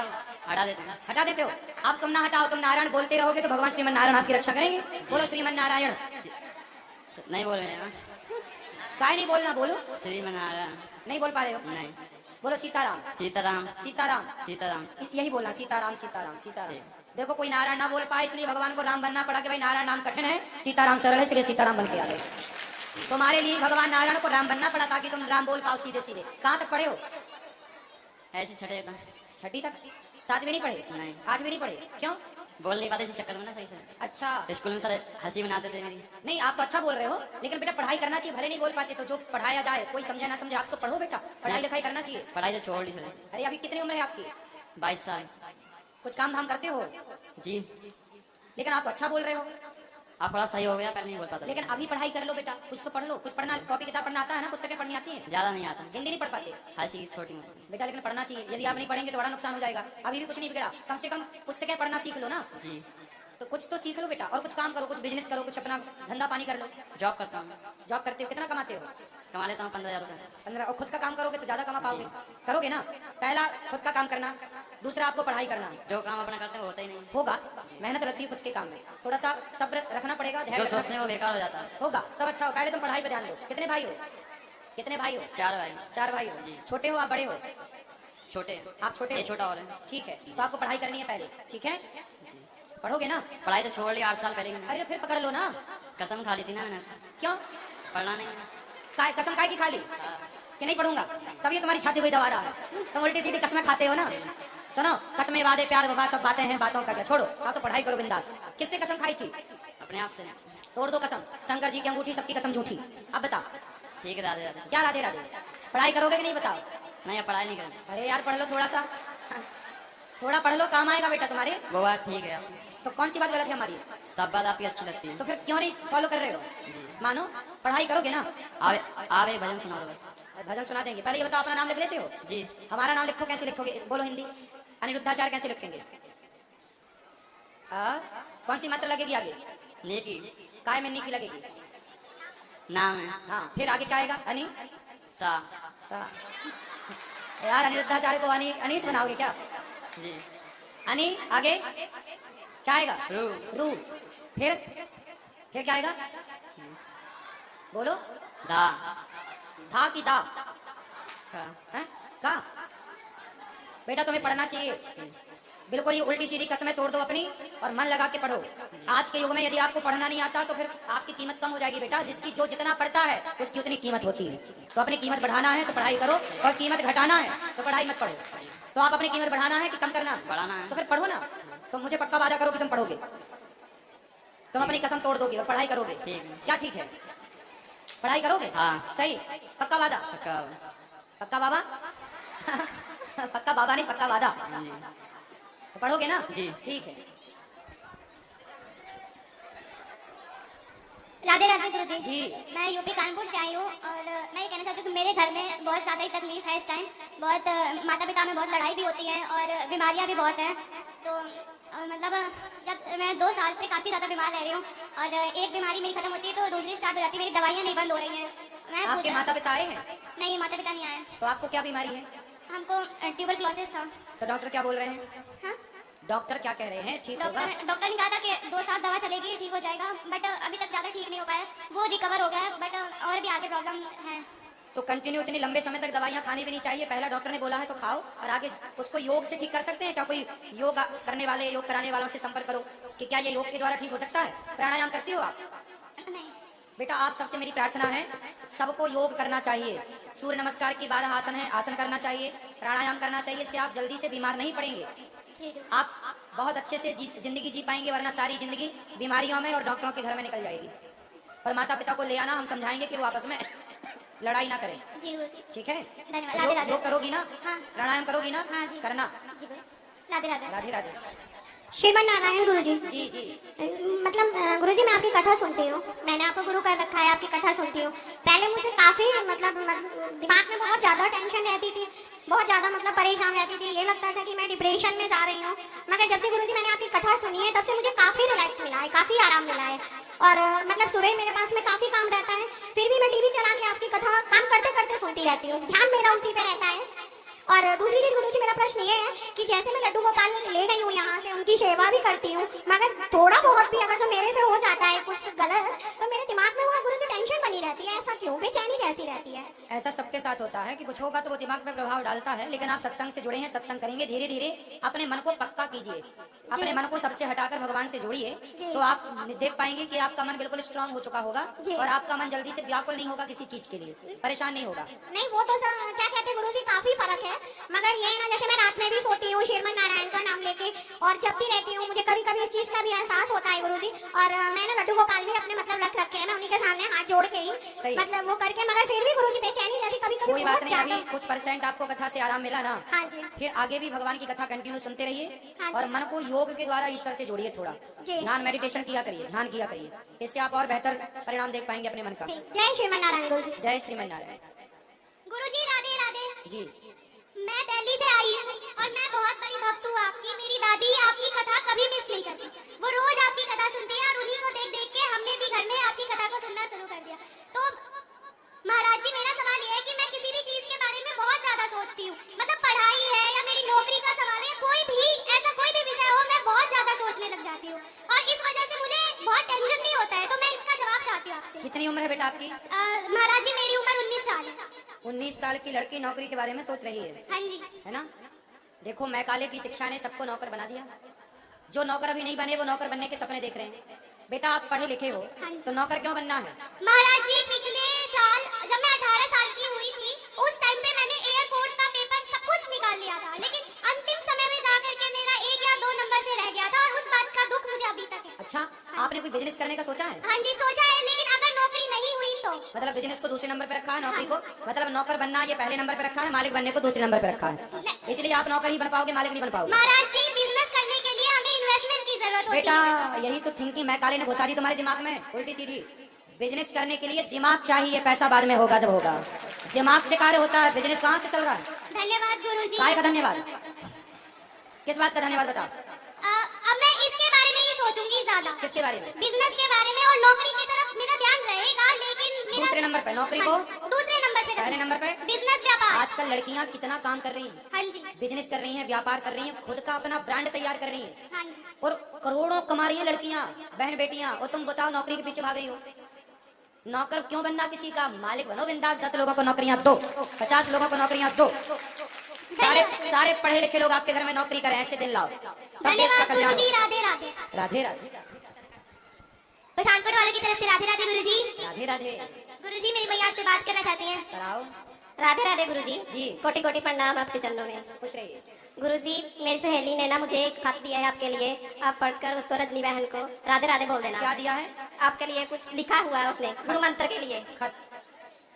हटा देते हैं। हटा देते हो? अब तुम ना हटाओ, तुम नारायण बोलते रहोगे तो भगवान श्रीमन नारायण आपकी रक्षा करेंगे। बोलो श्रीमन नारायण। नहीं बोल मिलेगा। काय नहीं बोलना, बोलो। श्रीमन नारायण। नहीं बोल पा रहे हो? नहीं। बोलो सीताराम, सीताराम। सीताराम, सीताराम। यही बोलना, सीताराम सीताराम सीताराम। देखो कोई नारायण ना बोल पाए इसलिए भगवान को राम बनना पड़ा कि भाई नारायण नाम कठिन है, सीताराम सरल है, इसलिए सीताराम बन के आ गए। तुम्हारे लिए भगवान नारायण को राम बनना पड़ा ताकि तुम राम बोल पाओ सीधे सीधे। कहाँ तक पढ़े हो? ऐसे छठे का। छठी तक? सातवीं नहीं पढ़े? नहीं। आठवीं नहीं पढ़े? क्यों? बोल नहीं पाते इसी चक्कर में ना सही से। अच्छा, तो स्कूल में सर हंसी बनाते थे मेरी। नहीं आप तो अच्छा बोल रहे हो, लेकिन बेटा पढ़ाई करना चाहिए, भले नहीं बोल पाते तो जो पढ़ाया जाए, कोई समझे ना समझे आप तो पढ़ो बेटा, पढ़ाई लिखाई करना चाहिए। पढ़ाई तो छोड़ दी सर। अरे अभी कितनी उम्र है आपकी? 22 साल। कुछ काम धाम करते हो? जी। लेकिन आप तो अच्छा बोल रहे हो। आप थोड़ा सही हो गया, पहले नहीं बोल पाता। लेकिन अभी पढ़ाई कर लो बेटा, कुछ तो पढ़ लो, कुछ पढ़ना, कॉपी किताब पढ़ना आता है ना, पुस्तकें पढ़नी आती हैं? ज्यादा नहीं आता। हिंदी नहीं पढ़ पाते हर चीज छोटी मोटी। बेटा, लेकिन पढ़ना चाहिए। यदि आप नहीं पढ़ेंगे तो बड़ा नुकसान हो जाएगा। अभी भी कुछ नहीं बिगड़ा, कम से कम पुस्तकें पढ़ना सीख लो ना। जी। तो कुछ तो सीख लो बेटा, और कुछ काम करो, कुछ बिजनेस करो, कुछ अपना धंधा पानी कर लो। जॉब करता हूँ। जॉब करते हो? कितना कमाते हो? कमा लेता हूँ 15,000 रुपये। 15। और खुद का काम करोगे तो ज्यादा कमा पाओगे? करोगे ना? पहला खुद का काम करना, दूसरा आपको पढ़ाई करना। जो काम अपना करते हैं वो होता ही नहीं। होगा, मेहनत लगती है खुद के काम में, थोड़ा सा सब्र रखना पड़ेगा, धैर्य जो रखना सोचते हैं वो बेकार हो जाता है। होगा, सब अच्छा हो। पहले तुम पढ़ाई पे ध्यान दो। कितने भाई हो? कितने भाई हो? 4 भाई। 4 भाई हो। जी। छोटे हो आप बड़े हो? छोटे। आप छोटे ये हो? छोटा और है। ठीक है, तो आपको पढ़ाई करनी है पहले, ठीक है? पढ़ोगे ना? पढ़ाई तो छोड़ ली 8 साल पहले ही। अरे फिर पकड़ लो ना। कसम खा ली थी ना मैंने। क्यों? पढ़ना नहीं। कसम काय की खा ली कि नहीं पढ़ूंगा? तभी तुम्हारी छाती कोई दबा रहा है, तुम उल्टी सीधी कसमें खाते हो ना। सुनो, कसमें वादे प्यार वफा सब बातें हैं, बातों का क्या छोड़ो, आप तो पढ़ाई करो बिंदास। किससे कसम खाई थी? अपने आप से। तोड़ दो कसम, शंकर जी की अंगूठी, सबकी कसम झूठी। अब बताओ ठीक है, राधे राधे। क्या राधे राधे? पढ़ाई करोगे कि नहीं बताओ? नहीं, अब पढ़ाई नहीं करनी। अरे यार पढ़ लो थोड़ा सा, थोड़ा पढ़ लो, काम आएगा बेटा तुम्हारे। वो बात ठीक है। तो कौन सी बात गलत है हमारी? सब बात आपकी अच्छी लगती है। तो फिर क्यों नहीं फॉलो कर रहे हो? मानो पढ़ाई करोगे ना। आप एक भजन सुना दो बस। भजन सुना देंगे। पहले ये बताओ अपना नाम लिख लेते हो? जी। हमारा नाम लिखो, कैसे लिखोगे? बोलो हिंदी। अनिरुद्धाचार्य कैसे लिखेंगे? कौन सी मात्रा लगेगी आगे? नेकी काय में नी की लगेगी? नाम है हाँ, फिर आगे क्या आएगा? अनी सा सा। यार अनिरुद्धाचार्य को अनीस बनाओगे क्या? जी अनी आगे क्या आएगा? रू रू। फिर क्या आएगा? बोलो। धा था की दा? का हैं? का? बेटा तुम्हें पढ़ना चाहिए। बिल्कुल ये उल्टी सीधी कसमें तोड़ दो अपनी और मन लगा के पढ़ो। आज के युग में यदि आपको पढ़ना नहीं आता तो फिर आपकी कीमत कम हो जाएगी बेटा। जिसकी जो जितना पढ़ता है उसकी उतनी कीमत होती है। तो अपनी कीमत बढ़ाना है तो पढ़ाई करो, और कीमत घटाना है तो पढ़ाई मत पढ़ो। तो आप अपनी कीमत बढ़ाना है कि कम करना? बढ़ाना है। तो फिर पढ़ो ना। तो मुझे पक्का वादा करो कि तुम पढ़ोगे, तुम अपनी कसम तोड़ दोगे और पढ़ाई करोगे। ठीक है। क्या ठीक है? पढ़ाई करोगे? हाँ। सही? पक्का वादा? का पक्का बाबा? पक्का बाबा नहीं, पक्का वादा। जी तो पढ़ोगे ना? जी। ठीक है। राधे राधे गुरुजी। जी। मैं यूपी कानपुर से आई हूँ और मैं ये कहना चाहती हूँ कि मेरे घर में बहुत ज़्यादा ही तकलीफ है इस टाइम। बहुत माता पिता में बहुत लड़ाई भी होती है और बीमारियाँ भी बहुत हैं। तो मतलब जब मैं 2 साल से काफ़ी ज़्यादा बीमार रह रही हूँ और एक बीमारी मेरी खत्म होती है तो दूसरी स्टार्ट हो जाती है। मेरी दवाइयाँ नहीं बंद हो रही हैं। मैं आपके माता पिता आए हैं? नहीं, माता पिता नहीं आए। तो आपको क्या बीमारी है? हमको ट्यूबरक्लोसिस था। तो डॉक्टर क्या बोल रहे हैं? हाँ, डॉक्टर क्या कह रहे हैं? ठीक होगा? डॉक्टर ने कहा था कि 2 साल दवा चलेगी, ठीक हो जाएगा, बट अभी तक ज़्यादा ठीक नहीं हो पाया। वो रिकवर हो गया है बट और भी आगे प्रॉब्लम है। तो कंटिन्यू इतनी लंबे समय तक दवाइयाँ खानी भी नहीं चाहिए। पहला डॉक्टर ने बोला है तो खाओ, और आगे उसको योग से ठीक कर सकते हैं क्या? कोई योग करने वाले, योग कराने वालों से संपर्क करो कि क्या ये योग के द्वारा ठीक हो सकता है। प्राणायाम करती हो आप? नहीं। बेटा आप सबसे मेरी प्रार्थना है, सबको योग करना चाहिए। सूर्य नमस्कार की 12 आसन है, आसन करना चाहिए, प्राणायाम करना चाहिए। इससे आप जल्दी से बीमार नहीं पड़ेंगे। ठीक है। आप बहुत अच्छे से जिंदगी जी पाएंगे, वरना सारी जिंदगी बीमारियों में और डॉक्टरों के घर में निकल जाएगी। और माता पिता को ले आना, हम समझाएंगे कि वो आपस में लड़ाई ना करें। जी गुरुजी। ठीक है? धन्यवाद। राधे राधे। योग करोगी ना? हाँ। प्राणायाम करोगी ना? हाँ जी। करना। जी गुरु। राधे राधे। राधे राधे। श्रीमन नारायण गुरुजी। जी जी। मतलब गुरुजी मैं आपकी कथा सुनती हूँ, मैंने आपको गुरु कर रखा है, आपकी कथा सुनती हूँ। पहले मुझे काफ़ी मतलब दिमाग में बहुत ज़्यादा टेंशन रहती थी, बहुत ज़्यादा मतलब परेशान रहती थी। ये लगता था कि मैं डिप्रेशन में जा रही हूँ। मगर जब से गुरुजी मैंने आपकी कथा सुनी है तब से मुझे काफ़ी रिलैक्स मिला है, काफ़ी आराम मिला है। और मतलब सुबह मेरे पास में काफ़ी काम रहता है, फिर भी मैं टीवी चला के आपकी कथा काम करते करते सुनती रहती हूँ, ध्यान मेरा उसी पे रहता है। और दूसरी चीज गुरुजी, मेरा प्रश्न ये है कि जैसे मैं लड्डू गोपाल ले गई हूँ यहाँ से, उनकी सेवा भी करती हूँ, मगर थोड़ा बहुत भी अगर जो मेरे से हो जाता है कुछ गलत, तो मेरे दिमाग में वो गुरुजी टेंशन बनी रहती है। ऐसा क्यों? बेचैनी जैसी रहती है। ऐसा सबके साथ होता है कि कुछ होगा तो वो दिमाग पे प्रभाव डालता है। लेकिन आप सत्संग से जुड़े हैं, सत्संग करेंगे, धीरे धीरे अपने मन को पक्का कीजिए, अपने मन को सबसे हटाकर भगवान से जोड़िए, तो आप देख पाएंगे कि आपका मन बिल्कुल स्ट्रांग हो चुका होगा और आपका मन जल्दी से व्याकुल नहीं होगा, किसी चीज के लिए परेशान नहीं होगा। नहीं वो तो क्या कहते हैं गुरुजी, काफी फर्क है। मगर ये ना, जैसे मैं रात में भी सोती हूँ श्रीमन नारायण का नाम लेके और जपती रहती हूँ, मुझे कभी कभी इस चीज का भी एहसास होता है गुरुजी। और मैंने लड्डू गोपाल भी अपने मतलब रख रखे हैं, मैं उन्हीं के सामने हाथ जोड़ के ही मतलब वो करके, मगर फिर भी गुरुजी बेचैनी जैसी कभी कभी। कोई बात नहीं, अभी कुछ परसेंट आपको कथा से आराम मिला ना। हाँ जी। फिर आगे भी भगवान की कथा कंटिन्यू सुनते रहिए हाँ और मन को योग के द्वारा ईश्वर से जोड़िए। थोड़ा जी। ध्यान मेडिटेशन किया करिए, ध्यान किया करिए, इससे आप और बेहतर परिणाम देख पाएंगे अपने मन का। जय श्रीमन नारायण गुरुजी। जय श्रीमन नारायण। गुरुजी राधे राधे। जी। मैं दिल्ली से आई हूँ और मैं बहुत बड़ी भक्त हूँ आपकी। मेरी दादी आपकी कथा कभी मिस नहीं करती, वो रोज आपकी कथा सुनती है और उन्हीं को देख देख के हमने भी घर में आपकी कथा को सुनना शुरू कर दिया। तो महाराज जी, मेरा सवाल ये है कि मैं किसी भी चीज के बारे में बहुत ज्यादा सोचती हूँ, मतलब पढ़ाई है या मेरी नौकरी का सवाल है, कोई भी ऐसा कोई भी विषय हो, मैं बहुत ज्यादा सोचने लग जाती हूँ और इस वजह से मुझे बहुत टेंशन भी होता है। तो मैं इसका जवाब चाहती हूँ आपसे। कितनी उम्र है बेटा आपकी? महाराज जी, मेरी उम्र 19 साल है। 19 साल की लड़की नौकरी के बारे में सोच रही है? हाँ जी। है ना? देखो, मैकाले की शिक्षा ने सबको नौकर बना दिया। जो नौकर अभी नहीं बने वो नौकर बनने के सपने देख रहे हैं। बेटा आप पढ़े लिखे हो तो नौकर क्यों बनना है? महाराज जी, पिछले साल जब मैं 18 साल की हुई थी, उस टाइम पे मैंने एयरफोर्स का पेपर सब कुछ निकाल लिया था, लेकिन अंतिम समय में जाकर के मेरा 1 या 2 नंबर से रह गया था और उस बात का दुख मुझे अभी तक है। अच्छा, आपने कोई बिजनेस करने का सोचा है? हाँ जी, सोचा है, लेकिन अगर नौकरी नहीं हुई तो? मतलब बिजनेस को दूसरे नंबर पे रखा है, नौकरी को मतलब नौकर बनना ये पहले नंबर पे रखा है, मालिक बनने को दूसरे नंबर पे रखा है। इसलिए आप नौकर ही बन पाओगे, मालिक नहीं बन पाओगे। महाराज जी, बिजनेस करने के लिए हमें इन्वेस्टमेंट की जरूरत होती बेटा है। यही तो थिंकिंग मैकाले ने घुसा दी तुम्हारे दिमाग में, उल्टी सीधी। बिजनेस करने के लिए दिमाग चाहिए, पैसा बाद में होगा जब होगा। दिमाग से कार्य होता है, बिजनेस कहाँ से चल रहा है? धन्यवाद गुरुजी। काय का धन्यवाद? किस बात का धन्यवाद बताओ? अब मैं इसके बारे में ही सोचूंगी ज्यादा, किसके बारे में? बिजनेस के बारे में, और नौकरी की तरफ मेरा ध्यान रहेगा, लेकिन मेरा दूसरे नंबर पे नौकरी को, दूसरे नंबर पे पहले नंबर पे बिजनेस, व्यापार। आजकल लड़कियां कितना काम कर रही हैं, हाँ जी, बिजनेस कर रही हैं, व्यापार कर रही हैं, खुद का अपना ब्रांड तैयार कर रही हैं हाँ जी। और करोड़ों कमा रही हैं लड़कियां, बहन बेटियां। और तुम बताओ नौकरी के पीछे भाग रही हो। नौकर क्यों बनना किसी का? मालिक बनो बिंदास। 10 लोगों को नौकरियां दो, 50 लोगों को नौकरियां दो। सारे पढ़े लिखे लोग आपके घर में नौकरी करें, ऐसे दिन लाओ, तब देश का धन्यवाद कल्याण गुरुजी, हो। राधे राधे। राधे राधे पठानकोट वालों की तरफ से राधे राधे गुरुजी। राधे राधे। गुरुजी मेरी मैया आपसे बात करना चाहती हैं। कराओ। राधे राधे गुरुजी। जी। कोटि कोटि प्रणाम आपके चरणों में। खुश रहिए। गुरुजी, मेरी सहेली ने ना मुझे एक खत दिया है आपके लिए, आप पढ़कर उसको रजनी बहन को राधे राधे बोल देना। क्या दिया है? आपके लिए कुछ लिखा हुआ है उसने, गुरु मंत्र के लिए। खत?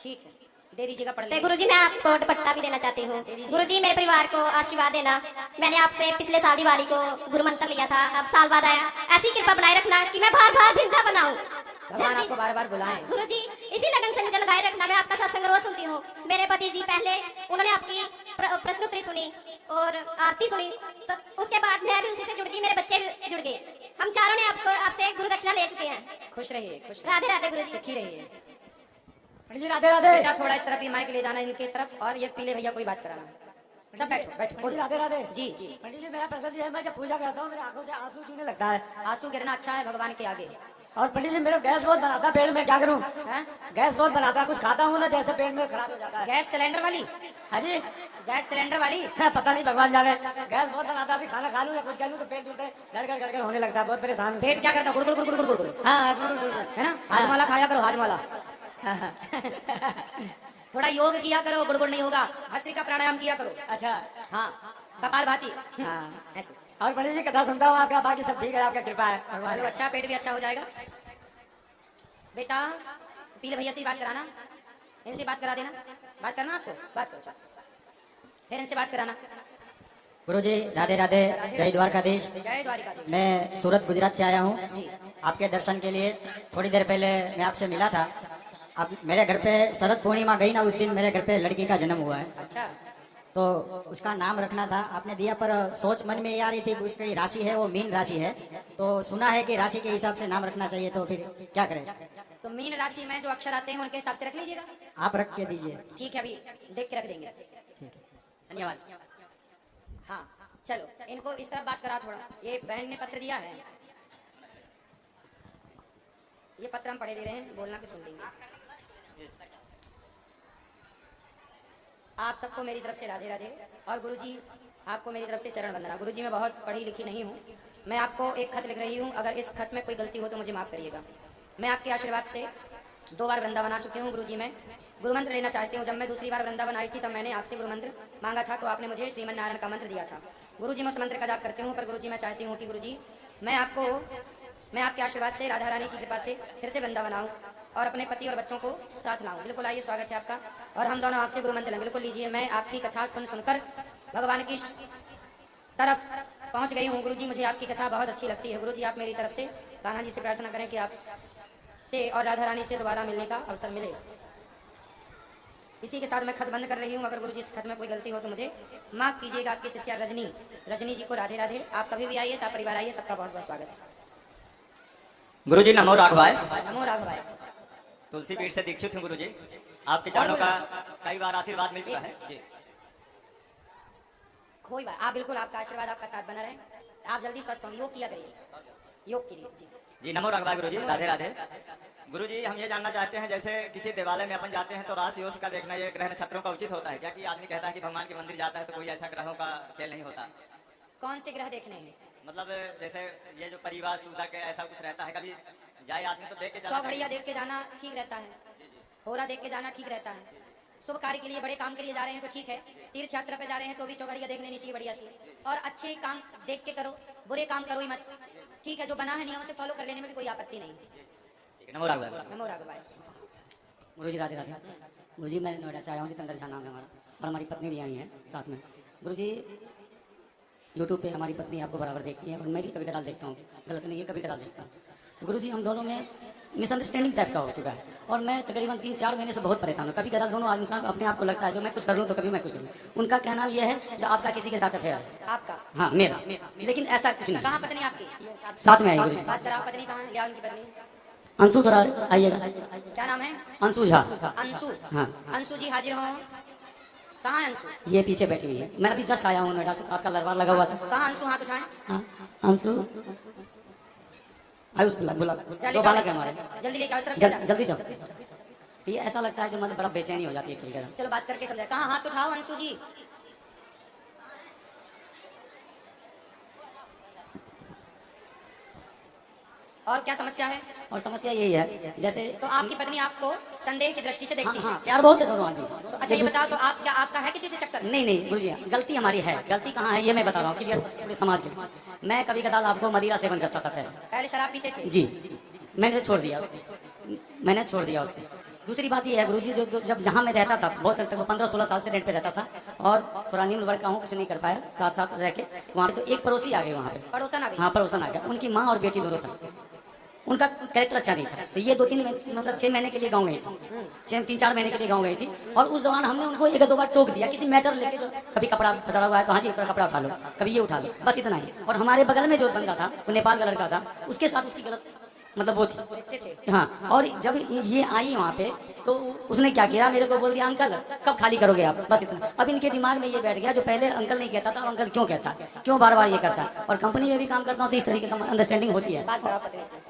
ठीक है, दे दीजिएगा, पढ़ तो लीजिए। गुरुजी मैं आपको दुपट्टा भी देना चाहती हूँ। गुरुजी मेरे परिवार को आशीर्वाद देना। मैंने आपसे पिछले साल दिवाली को गुरु मंत्र लिया था, अब साल बाद आया, ऐसी कृपा बनाए रखना कि मैं बार बार वृंदा बनाऊं। भगवान आपको बार बार बुलाएं। गुरुजी इसी लगन से मुझे लगाए रखना। मैं आपका सत्संग रोज सुनती हूँ। मेरे पति जी पहले उन्होंने आपकी प्रश्नोत्तरी सुनी और आरती सुनी, तो उसके बाद मैं भी उसी से जुड़ गई, मेरे बच्चे भी जुड़ गए। हम चारों ने आपसे गुरु दक्षिणा ले चुके हैं। खुश रहिए, खुश राधे राधे गुरुजी। सुखी रहिए। पंडित जी राधे राधे। बेटा थोड़ा इस तरफ ये माइक ले जाना इनके तरफ, और ये पीले भैया कोई बात कराना। सब बैठो बैठो। पंडित जी राधे राधे। जी जी। पंडित जी मेरा प्रश्न ये है, मैं जब पूजा करता हूँ मेरे आंखों से आंसू चूने लगता है, आंसू गिरना अच्छा है भगवान के आगे। और पंडित जी मेरा गैस बहुत बनाता है पेट में, क्या करूँ? हैं? गैस बहुत बनाता है, कुछ खाता हूँ ना जैसे पेट में खराब हो जाता है। गैस सिलेंडर वाली? हाँ जी। गैस सिलेंडर वाली? पता नहीं, भगवान जाने। गैस बहुत बनाता है, अभी खाना खा लूँ या कुछ कर लूँ तो पेट जुड़ते गड़गड़ होने लगता है, बहुत परेशान हूँ। पेट क्या करता? गुड़ गुड़ गुड़ गुड़ गुड़ गुड़, हाँ गुड़ है ना? हाजमाला खाया करो, हाजमाला। थोड़ा योग किया करो, गुड़ गुड़ नहीं होगा। भस्त्रिका प्राणायाम किया करो। अच्छा। हाँ, कपाल भाती। हाँ। ऐसे। और पंडित जी कथा सुनता हूँ आपका, बाकी सब ठीक है, आपका कृपा है भगवान। चलो अच्छा, पेट भी अच्छा हो जाएगा। बेटा पीले भैया से ही बात कराना, इनसे बात करा देना। बात करना आपको, बात करो, फिर इनसे बात कराना। गुरुजी राधे राधे, जय द्वारकाधीश। जय द्वारिकाधीश। मैं सूरत गुजरात से आया हूँ जी। आपके दर्शन के लिए। थोड़ी देर पहले मैं आपसे मिला था। अब मेरे घर पे शरद पूर्णिमा गई ना, उस दिन मेरे घर पे लड़की का जन्म हुआ है, अच्छा, तो उसका नाम रखना था। आपने दिया, पर सोच मन में ये आ रही थी कि उसकी राशि है वो मीन राशि है, तो सुना है कि राशि के हिसाब से नाम रखना चाहिए, तो फिर क्या करें? तो मीन राशि में जो अक्षर आते हैं उनके हिसाब से रख लीजिएगा। आप रख के दीजिए। ठीक है, अभी देख के रख देंगे। धन्यवाद। हाँ चलो, इनको इस तरफ बात करा थोड़ा। ये बहन ने पत्र दिया है, ये पत्र हम पढ़े दे रहे हैं, बोलना कि सुन लेंगे। आप सबको मेरी तरफ से राधे राधे, और गुरुजी आपको मेरी तरफ से चरण वंदना। गुरुजी मैं बहुत पढ़ी लिखी नहीं हूँ, मैं आपको एक खत लिख रही हूँ, अगर इस खत में कोई गलती हो तो मुझे माफ करिएगा। मैं आपके आशीर्वाद से 2 बार वृंदावन आ चुकी हूँ। गुरुजी मैं गुरु मंत्र लेना चाहती हूँ। जब मैं दूसरी बार वृंदावन आई थी तब मैंने आपसे गुरु मंत्र मांगा था, तो आपने मुझे श्रीमन नारायण का मंत्र दिया था। गुरुजी मैं उस मंत्र का जाप करती हूँ, पर गुरुजी मैं चाहती हूँ कि गुरुजी मैं आपके आशीर्वाद से, राधा रानी की कृपा से फिर से वृंदावन आऊँ और अपने पति और बच्चों को साथ लाऊं। बिल्कुल आइए, स्वागत है आपका, और हम दोनों आपसे गुरु मंत्र लें। बिल्कुल लीजिए। मैं आपकी कथा सुनकर भगवान की तरफ पहुंच गई हूँ। गुरुजी मुझे आपकी कथा बहुत अच्छी लगती है। गुरुजी आप मेरी तरफ से कान्हा जी से प्रार्थना करें कि आप से और राधा रानी से दोबारा मिलने का अवसर मिले। इसी के साथ मैं खत बंद कर रही हूँ। अगर गुरुजी इस खत में कोई गलती हो तो मुझे माफ कीजिएगा। आपकी शिष्या रजनी जी को राधे राधे। आप कभी भी आइए, सब परिवार आइए, सबका बहुत बहुत स्वागत है। गुरुजी नमो राघवाय। नमो राघवाय। तुलसी पीठ से दीक्षित हूँ गुरुजी, आपके चरणों का कई बार आशीर्वाद मिल चुका है जी। कोई बात, आप बिल्कुल, आपका आशीर्वाद आपका साथ बना रहे। आप जल्दी स्वस्थ होंगे। योग किया करिए, योग कीजिए जी। जी नमो राघवाय गुरुजी, राधे राधे। गुरुजी हम ये जानना चाहते हैं, जैसे किसी देवालय में अपन जाते हैं तो राशि योग का देखना, ये ग्रह नक्षत्रों का उचित होता है क्या? कि आदमी कहता है कि भगवान के मंदिर जाता है तो कोई ऐसा ग्रहों का खेल नहीं होता? कौन से ग्रह देखने हैं? मतलब जैसे ये जो परिवार सूतक ऐसा कुछ रहता है, कभी जाए आदमी तो देख के जाना चौघड़िया देख के जाना ठीक रहता है, होरा देख के जाना ठीक रहता है। शुभ कार्य के लिए, बड़े काम के लिए जा रहे हैं तो ठीक है। तीर्थ यात्रा पे जा रहे हैं तो भी चौघड़िया देख लेनी चाहिए बढ़िया सी। और अच्छे काम देख के करो, बुरे काम करो ही मत, ठीक है? जो बना है नियम से फॉलो कर लेने में भी कोई आपत्ति नहीं। नमो राघवाय। नमो राघवाय। गुरुजी राधे राधे। गुरुजी मैं नोएडा से आया हूँ, जितेंद्र झा नाम है हमारा, और हमारी पत्नी भी आई है साथ में। गुरुजी यूट्यूब पे हमारी पत्नी आपको बराबर देखती है, और मैं भी कभी कदार देखता हूँ, गलत नहीं है, कभी कदार देखता हूँ। गुरुजी हम दोनों में मिसअंडरस्टैंडिंग टाइप का हो चुका है और मैं तकरीबन 3-4 महीने से बहुत परेशान हूँ। कभी कदार दोनों इंसान अपने आप को लगता है जो मैं कुछ कर लूँ तो कभी मैं कुछ करूँ। उनका कहना ये है जो आपका किसी के साथ अफेयर है। आपका? हाँ मेरा, लेकिन ऐसा कुछ नहीं। कहाँ पत्नी आपकी? साथ में आई गुरुजी। बात करा, पत्नी कहाँ है? लिया उनकी पत्नी। अंशु थोड़ा आइएगा। क्या नाम है? अंशु झा। अंशु? हाँ। अंशु जी हाजिर हो। कहाँ है अंशु? ये पीछे बैठी हुई है। मैं अभी जस्ट आया हूँ नोएडा से, आपका दरबार लगा हुआ था। कहाँ अंशु? हाथ उठाएं। हाँ अंशु आयुष बुला दो बालक है हमारे। जल्दी लेके आओ, इस तरफ से जाओ। जल्दी जाओ। ये ऐसा लगता है जो मतलब बड़ा बेचैनी हो जाती है कभी कभी। चलो बात करके समझा। कहाँ? हाथ उठाओ अंशु जी। और क्या समस्या है? और समस्या यही है जैसे तो आपकी पत्नी आपको संदेह की दृष्टि से देखती है? हाँ प्यार बहुत है दोनों आदमी। तो अच्छा ये बताओ, तो आप क्या आपका है किसी से चक्कर? नहीं गुरुजी, गलती हमारी है। गलती कहाँ है ये मैं बता रहा हूँ क्लियर पूरे समाज के। मैं कभी कदार आपको मदिरा सेवन करता था पहले शराब पीते थे? जी मैंने छोड़ दिया उसको। दूसरी बात ये है गुरुजी, जो जब जहाँ मैं रहता था बहुत तक 15-16 साल से रेंट पे रहता था और थोड़ा निम्न वर्ग का हूँ, कुछ नहीं कर पाया साथ रह के वहाँ पे। तो एक पड़ोसी आ गए वहाँ पे। पड़ोसन आ गए? हाँ पड़ोसन आ गया। उनकी माँ और बेटी दोनों था। उनका कैरेक्टर अच्छा नहीं था। तो ये 2-3 मतलब 6 महीने के लिए गाँव गई थी, 3-4 महीने के लिए गाँव गई थी। और उस दौरान हमने उनको 1-2 बार टोक दिया किसी मैटर लेके, जो कभी कपड़ा पसरा हुआ है तो हाँ जी कपड़ा उठा लो, कभी ये उठा लो, बस इतना ही। और हमारे बगल में जो बंदा था वो नेपाल का लड़का था, उसके साथ उसकी गलत मतलब वो थी। हाँ और जब ये आई वहाँ पे तो उसने क्या किया, मेरे को बोल दिया अंकल कब खाली करोगे आप, बस इतना। अब इनके दिमाग में ये बैठ गया जो पहले अंकल नहीं कहता था अंकल क्यों कहता, क्यों बार बार ये करता। और कंपनी में भी काम करता हूँ तो इस तरीके का अंडरस्टैंडिंग होती है। बात करो पत्नी से।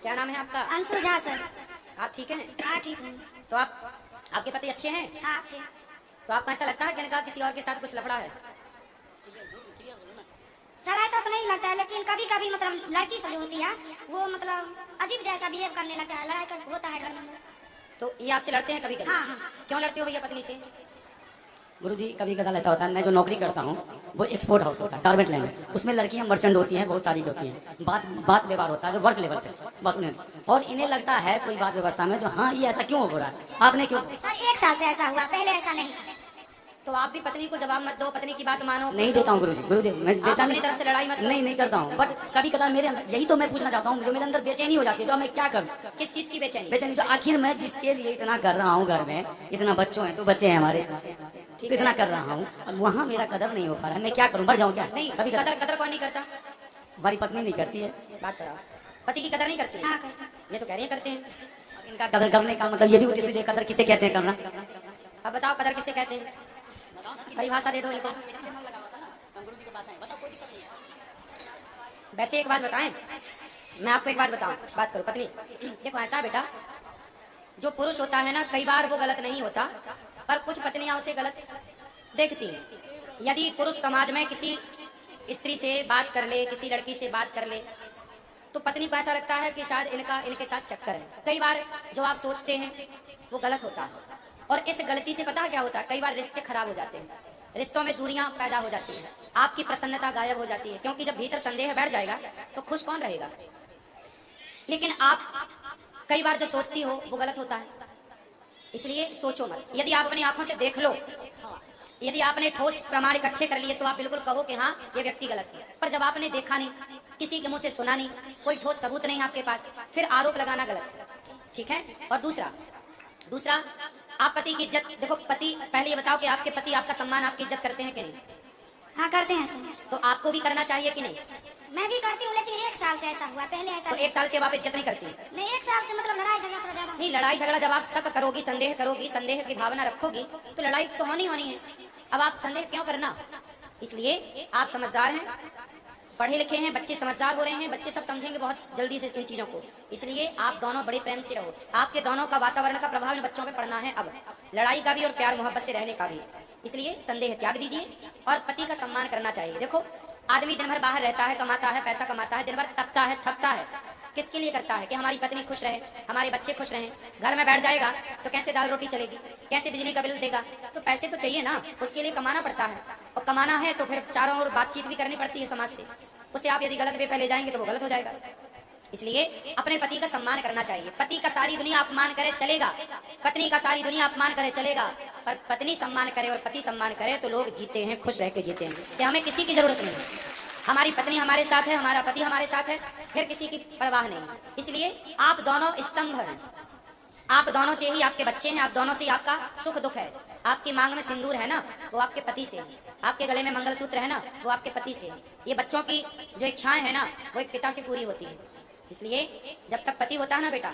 क्या नाम है आपका? अंशु झा सर। आप ठीक हैं? हाँ ठीक हूँ। तो आपके पति अच्छे हैं? हाँ अच्छे। तो आपको ऐसा लगता है कि इनका किसी और के साथ कुछ लफड़ा है? सर ऐसा तो नहीं लगता है, लेकिन कभी कभी मतलब लड़की से जो होती है वो मतलब अजीब जैसा बिहेव करने लगता है, लड़ाई होता है घर में। तो ये आपसे लड़ते हैं कभी कभी? हाँ। क्यों लड़ते हो भैया पत्नी से? गुरुजी कभी कदा ऐसा होता है, मैं जो नौकरी करता हूँ वो एक्सपोर्ट हाउस होता है, गारमेंट लाइन में। उसमें लड़कियाँ मर्चेंट होती हैं, बहुत सारी होती हैं। बात व्यवहार होता है वर्क लेवल पे बस उन्हें, और इन्हें लगता है कोई बात व्यवस्था में जो हाँ ये ऐसा क्यों हो रहा है, आपने क्यों। सर 1 साल से ऐसा हुआ, पहले ऐसा नहीं। तो आप भी पत्नी को जवाब मत दो, पत्नी की बात मानो। नहीं देता हूँ गुरुदेव मैं देता अपनी तरफ से लड़ाई मत करो। नहीं करता हूँ, बट कभी कदा मेरे अंदर यही तो मैं पूछना चाहता हूँ, जो मेरे अंदर बेचैनी हो जाती है, जो मैं क्या करूँ। किस चीज की बेचैनी? बेचैनी जो आखिर मैं जिसके लिए इतना कर रहा हूँ, घर में इतना बच्चों हैं, तो बच्चे हैं हमारे, इतना कर रहा हूँ, अब वहाँ मेरा कदर नहीं हो पा रहा है, मैं क्या करूँ, बढ़ जाऊँ क्या? नहीं कभी कदर कौन नहीं करता? हमारी पत्नी नहीं करती है। बात करो, पति की कदर नहीं करती है? हाँ करता। ये तो कह रही है करते हैं। इनका कदर करने का मतलब ये भी उद्देश्य है, कदर किसे कहते हैं करना। अब बताओ कदर किसे कहते हैं, परिभाषा दे दो इनको। वैसे एक बात बताएं, मैं आपको एक बात बताऊं, बात करो पत्नी। देखो ऐसा है बेटा, जो पुरुष होता है ना कई बार वो गलत नहीं होता, पर कुछ पत्नियां उसे गलत देखती हैं। यदि पुरुष समाज में किसी स्त्री से बात कर ले, किसी लड़की से बात कर ले, तो पत्नी को ऐसा लगता है कि शायद इनके साथ चक्कर है। कई बार जो आप सोचते हैं वो गलत होता है, और इस गलती से पता क्या होता है, कई बार रिश्ते खराब हो जाते हैं, रिश्तों में दूरियां पैदा हो जाती हैं, आपकी प्रसन्नता गायब हो जाती है, क्योंकि जब भीतर संदेह बैठ जाएगा तो खुश कौन रहेगा। लेकिन आप कई बार जो सोचती हो वो गलत होता है, इसलिए सोचो मत। यदि आप अपनी आंखों से देख लो, यदि आपने ठोस प्रमाण इकट्ठे कर लिए तो आप बिल्कुल कहो कि हाँ ये व्यक्ति गलत है। पर जब आपने देखा नहीं, किसी के मुंह से सुना नहीं, कोई ठोस सबूत नहीं आपके पास, फिर आरोप लगाना गलत है, ठीक है। और दूसरा आप पति की इज्जत देखो। पति, पहले ये बताओ कि आपके पति आपका सम्मान, आपकी इज्जत करते हैं कि नहीं? हाँ करते हैं सर। तो आपको भी करना चाहिए कि नहीं? मैं भी करती हूँ, लेकिन 1 साल से ऐसा हुआ, पहले ऐसा तो 1 साल से अब आप इज्जत नहीं करती? नहीं 1 साल से मतलब लड़ाई झगड़ा थोड़ा ज्यादा। नहीं, लड़ाई झगड़ा जब आप शक करोगी, संदेह करोगी, संदेह की भावना रखोगी तो लड़ाई तो होनी है। अब आप संदेह क्यों करना? इसलिए आप समझदार हैं, पढ़े लिखे हैं, बच्चे समझदार हो रहे हैं, बच्चे सब समझेंगे बहुत जल्दी से इन चीजों को। इसलिए आप दोनों बड़े प्रेम से रहो, आपके दोनों का वातावरण का प्रभाव इन बच्चों पे पड़ना है, अब लड़ाई का भी और प्यार मोहब्बत से रहने का भी। इसलिए संदेह त्याग दीजिए और पति का सम्मान करना चाहिए। देखो आदमी दिन भर बाहर रहता है, कमाता है, पैसा कमाता है, दिन भर तपता है, थकता है, किसके लिए करता है? कि हमारी पत्नी खुश रहे, हमारे बच्चे खुश रहें। घर में बैठ जाएगा तो कैसे दाल रोटी चलेगी, कैसे बिजली का बिल देगा? तो पैसे तो चाहिए ना, उसके लिए कमाना पड़ता है, और कमाना है तो फिर चारों ओर बातचीत भी करनी पड़ती है समाज से। उसे आप यदि गलत वे पे ले जाएंगे तो वो गलत हो जाएगा। इसलिए अपने पति का सम्मान करना चाहिए। पति का सारी दुनिया अपमान करे चलेगा, पत्नी का सारी दुनिया अपमान करे चलेगा, पर पत्नी सम्मान करे और पति सम्मान करे तो लोग जीते हैं, खुश रह के जीते हैं, कि हमें किसी की जरूरत नहीं। हमारी पत्नी हमारे साथ है, हमारा पति हमारे साथ है, फिर किसी की परवाह नहीं। इसलिए आप दोनों स्तंभ हैं, आप दोनों से ही आपके बच्चे हैं, आप दोनों से ही आपका सुख दुख है। आपकी मांग में सिंदूर है ना, वो आपके पति से है। आपके गले में मंगलसूत्र है ना, वो आपके पति से है। ये बच्चों की जो इच्छाएं है ना, वो एक पिता से पूरी होती है। इसलिए जब तक पति होता है ना बेटा,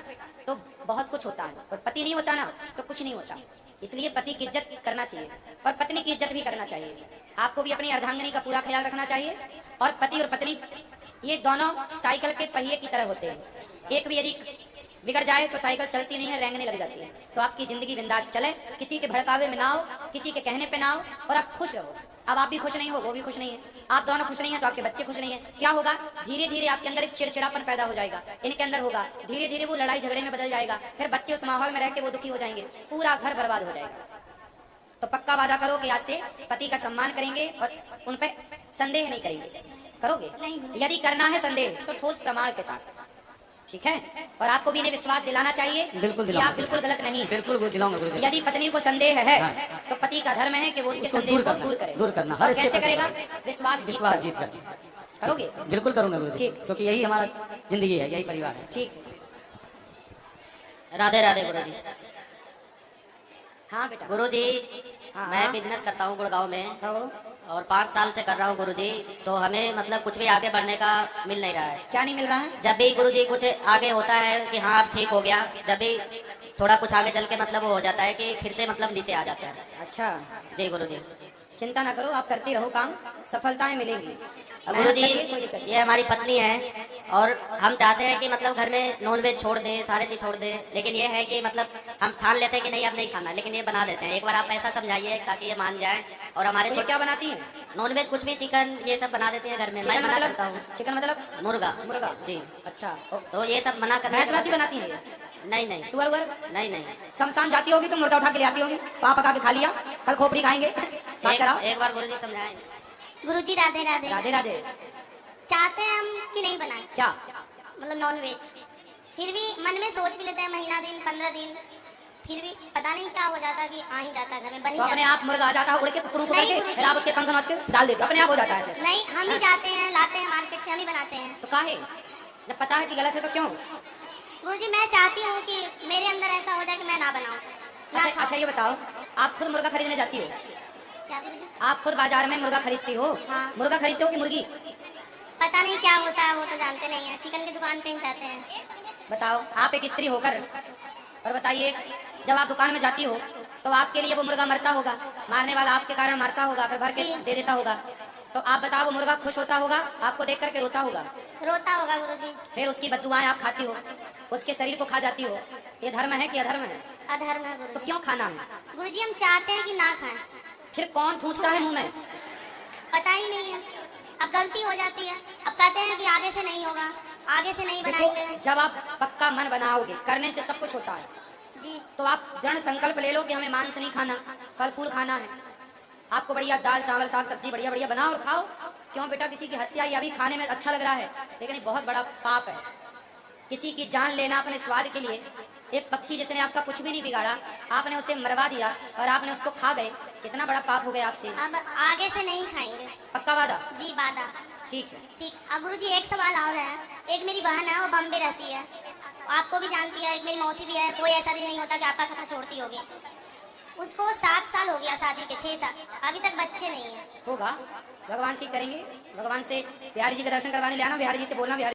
तो बहुत कुछ होता है, और पति नहीं होता ना, तो कुछ नहीं होता। इसलिए पति की इज्जत करना चाहिए और पत्नी की इज्जत भी करना चाहिए। आपको भी अपनी अर्धांगिनी का पूरा ख्याल रखना चाहिए। और पति और पत्नी ये दोनों साइकिल के पहिए की तरह होते हैं। एक भी यदि बिगड़ जाए तो साइकिल चलती नहीं है, रेंगने लग जाती है। तो आपकी जिंदगी बिंदास चले, किसी के भड़कावे में ना हो, किसी के कहने पे ना हो, और आप खुश रहो। अब आप भी खुश नहीं हो, वो भी खुश नहीं है, आप दोनों खुश नहीं है, तो आपके बच्चे खुश नहीं है। क्या होगा? धीरे धीरे आपके अंदर एक चिड़चिड़ापन पैदा हो जाएगा, इनके अंदर होगा। धीरे धीरे वो लड़ाई झगड़े में बदल जाएगा, फिर बच्चे उस माहौल में रह के वो दुखी हो जाएंगे, पूरा घर बर्बाद हो जाएगा। तो पक्का वादा करो कि आज से पति का सम्मान करेंगे और उन पे संदेह नहीं करेंगे। करोगे? यदि करना है संदेह तो ठोस प्रमाण के साथ, ठीक है? और आपको भी इन्हें विश्वास दिलाना चाहिए बिल्कुल कि आप बिल्कुल गलत नहीं। बिल्कुल दिलाऊंगा गुरुजी। यदि पत्नी को संदेह है तो पति का धर्म है कि वो उसके संदेह को दूर करे। दूर करना, और कैसे करेगा? विश्वास जीत कर। करोगे? बिल्कुल करूंगा गुरुजी, ठीक। क्योंकि यही हमारा जिंदगी है, यही परिवार है। ठीक। राधे राधे गुरुजी। हाँ बेटा। गुरुजी, हाँ, मैं हाँ। बिजनेस करता हूँ गुड़गांव में, कहो। और 5 साल से कर रहा हूँ गुरुजी। तो हमें मतलब कुछ भी आगे बढ़ने का मिल नहीं रहा है। क्या नहीं मिल रहा है? जब भी गुरुजी कुछ आगे होता है कि हाँ अब ठीक हो गया, जब भी थोड़ा कुछ आगे चल के मतलब वो हो जाता है कि फिर से मतलब नीचे आ जाता है। अच्छा, जी गुरुजी। चिंता ना करो, आप करती रहो काम, सफलताएं मिलेंगी। गुरुजी, मेहनत करिए, कोई दिक्कत नहीं। ये हमारी पत्नी है और हम चाहते हैं कि मतलब घर में नॉनवेज छोड़ दें, सारे चीज छोड़ दें, लेकिन ये है कि मतलब हम ठान लेते हैं कि नहीं अब नहीं खाना, लेकिन ये बना देते हैं। एक बार आप ऐसा समझाइए ताकि ये मान जाए। और हमारे तो क्या बनाती हैं? नॉनवेज कुछ भी, चिकन ये सब बना देते हैं घर में। मैं चिकन मना मतलब? करता हूँ। चिकन मतलब? मुर्गा। मुर्गा जी। अच्छा, तो ये सब मना करना। भैंस वैसी बनाती हैं? नहीं नहीं सुअर उअर? नहीं नहीं। शमशान जाती होगी तो मुर्गा उठा के ले आती होगी, वहाँ पका के खा लिया, कल खोपड़ी खाएंगे। बात कराओ। एक बार गुरुजी समझाएं। गुरुजी राधे राधे। राधे राधे। चाहते हैं हम कि नहीं बनाए, क्या? मतलब नॉन वेज, फिर भी मन में सोच भी लेते हैं, महीना दिन 15 दिन, फिर भी पता नहीं क्या हो जाता कि आ ही जाता घर में, बन ही तो अपने जाता। आप मुर्गा आ जाता है उड़ के कुकड़ू को नहीं, करके, गुरुजी। फिर आप उसके पंख नोच के डाल देते हो, अपने आप हो जाता है ऐसे। नहीं, हम ही जाते हैं, लाते हैं मार्केट से, हम ही बनाते हैं। तो काहे? जब पता है कि गलत है तो क्यों? गुरुजी मैं चाहती हूँ कि मेरे अंदर ऐसा हो जाए कि मैं ना बनाऊँ, ना अच्छा खाऊं। अच्छा, ये बताओ, आप खुद मुर्गा खरीदने जाती हो? क्या गुरुजी? आप खुद बाजार में मुर्गा खरीदती हो? हाँ। मुर्गा खरीदते हो कि मुर्गी? पता नहीं क्या होता है, वो तो जानते नहीं है। चिकन की दुकान पे ही जाते हैं। बताओ, आप एक स्त्री होकर, और बताइए, जब आप दुकान में जाती हो तो आपके लिए वो मुर्गा मरता होगा, मारने वाला आपके कारण मारता होगा, फिर भर के जी। दे देता होगा। तो आप बताओ, वो मुर्गा खुश होता होगा आपको देख करके रोता होगा, रोता होगा गुरुजी। फिर उसकी बददुआएं आप खाती हो, उसके शरीर को खा जाती हो। ये धर्म है कि अधर्म है? अधर्म है तो गुरुजी। क्यों खाना है? गुरुजी हम चाहते हैं कि ना खाएं, फिर कौन ठूसता है मुंह में? पता ही नहीं है। अब गलती हो जाती है, अब कहते हैं कि आगे से नहीं होगा, आगे से नहीं देखो, बनाएंगे। जब आप पक्का मन बनाओगे, करने से सब कुछ होता है, जी। तो आप दृढ़ संकल्प ले लो कि हमें मांस नहीं खाना, फल फूल खाना है। आपको बढ़िया दाल चावल साग सब्जी बढ़िया बढ़िया बनाओ और खाओ। क्यों बेटा? किसी की हत्या ये अभी खाने में अच्छा लग रहा है, लेकिन ये बहुत बड़ा पाप है। किसी की जान लेना अपने स्वाद के लिए, एक पक्षी जिसने आपका कुछ भी नहीं बिगाड़ा, आपने उसे मरवा दिया और आपने उसको खा गए, कितना बड़ा पाप हो गया आपसे। अब आगे से नहीं खाएंगे। पक्का वादा? जी वादा। ठीक है। ठीक। अब गुरुजी एक सवाल और है। एक मेरी बहन है, वो बम्बे रहती है, आपको भी जानती है, एक मेरी मौसी भी है। कोई ऐसा दिन नहीं होता कि आपका कथा छोड़ती होगी। उसको 7 साल हो गया शादी के, 6 साल, अभी तक बच्चे नहीं है। होगा, भगवान ठीक करेंगे। भगवान से बिहारी जी का दर्शन करवाने ले आना, बिहारी जी से बोलना, बिहारी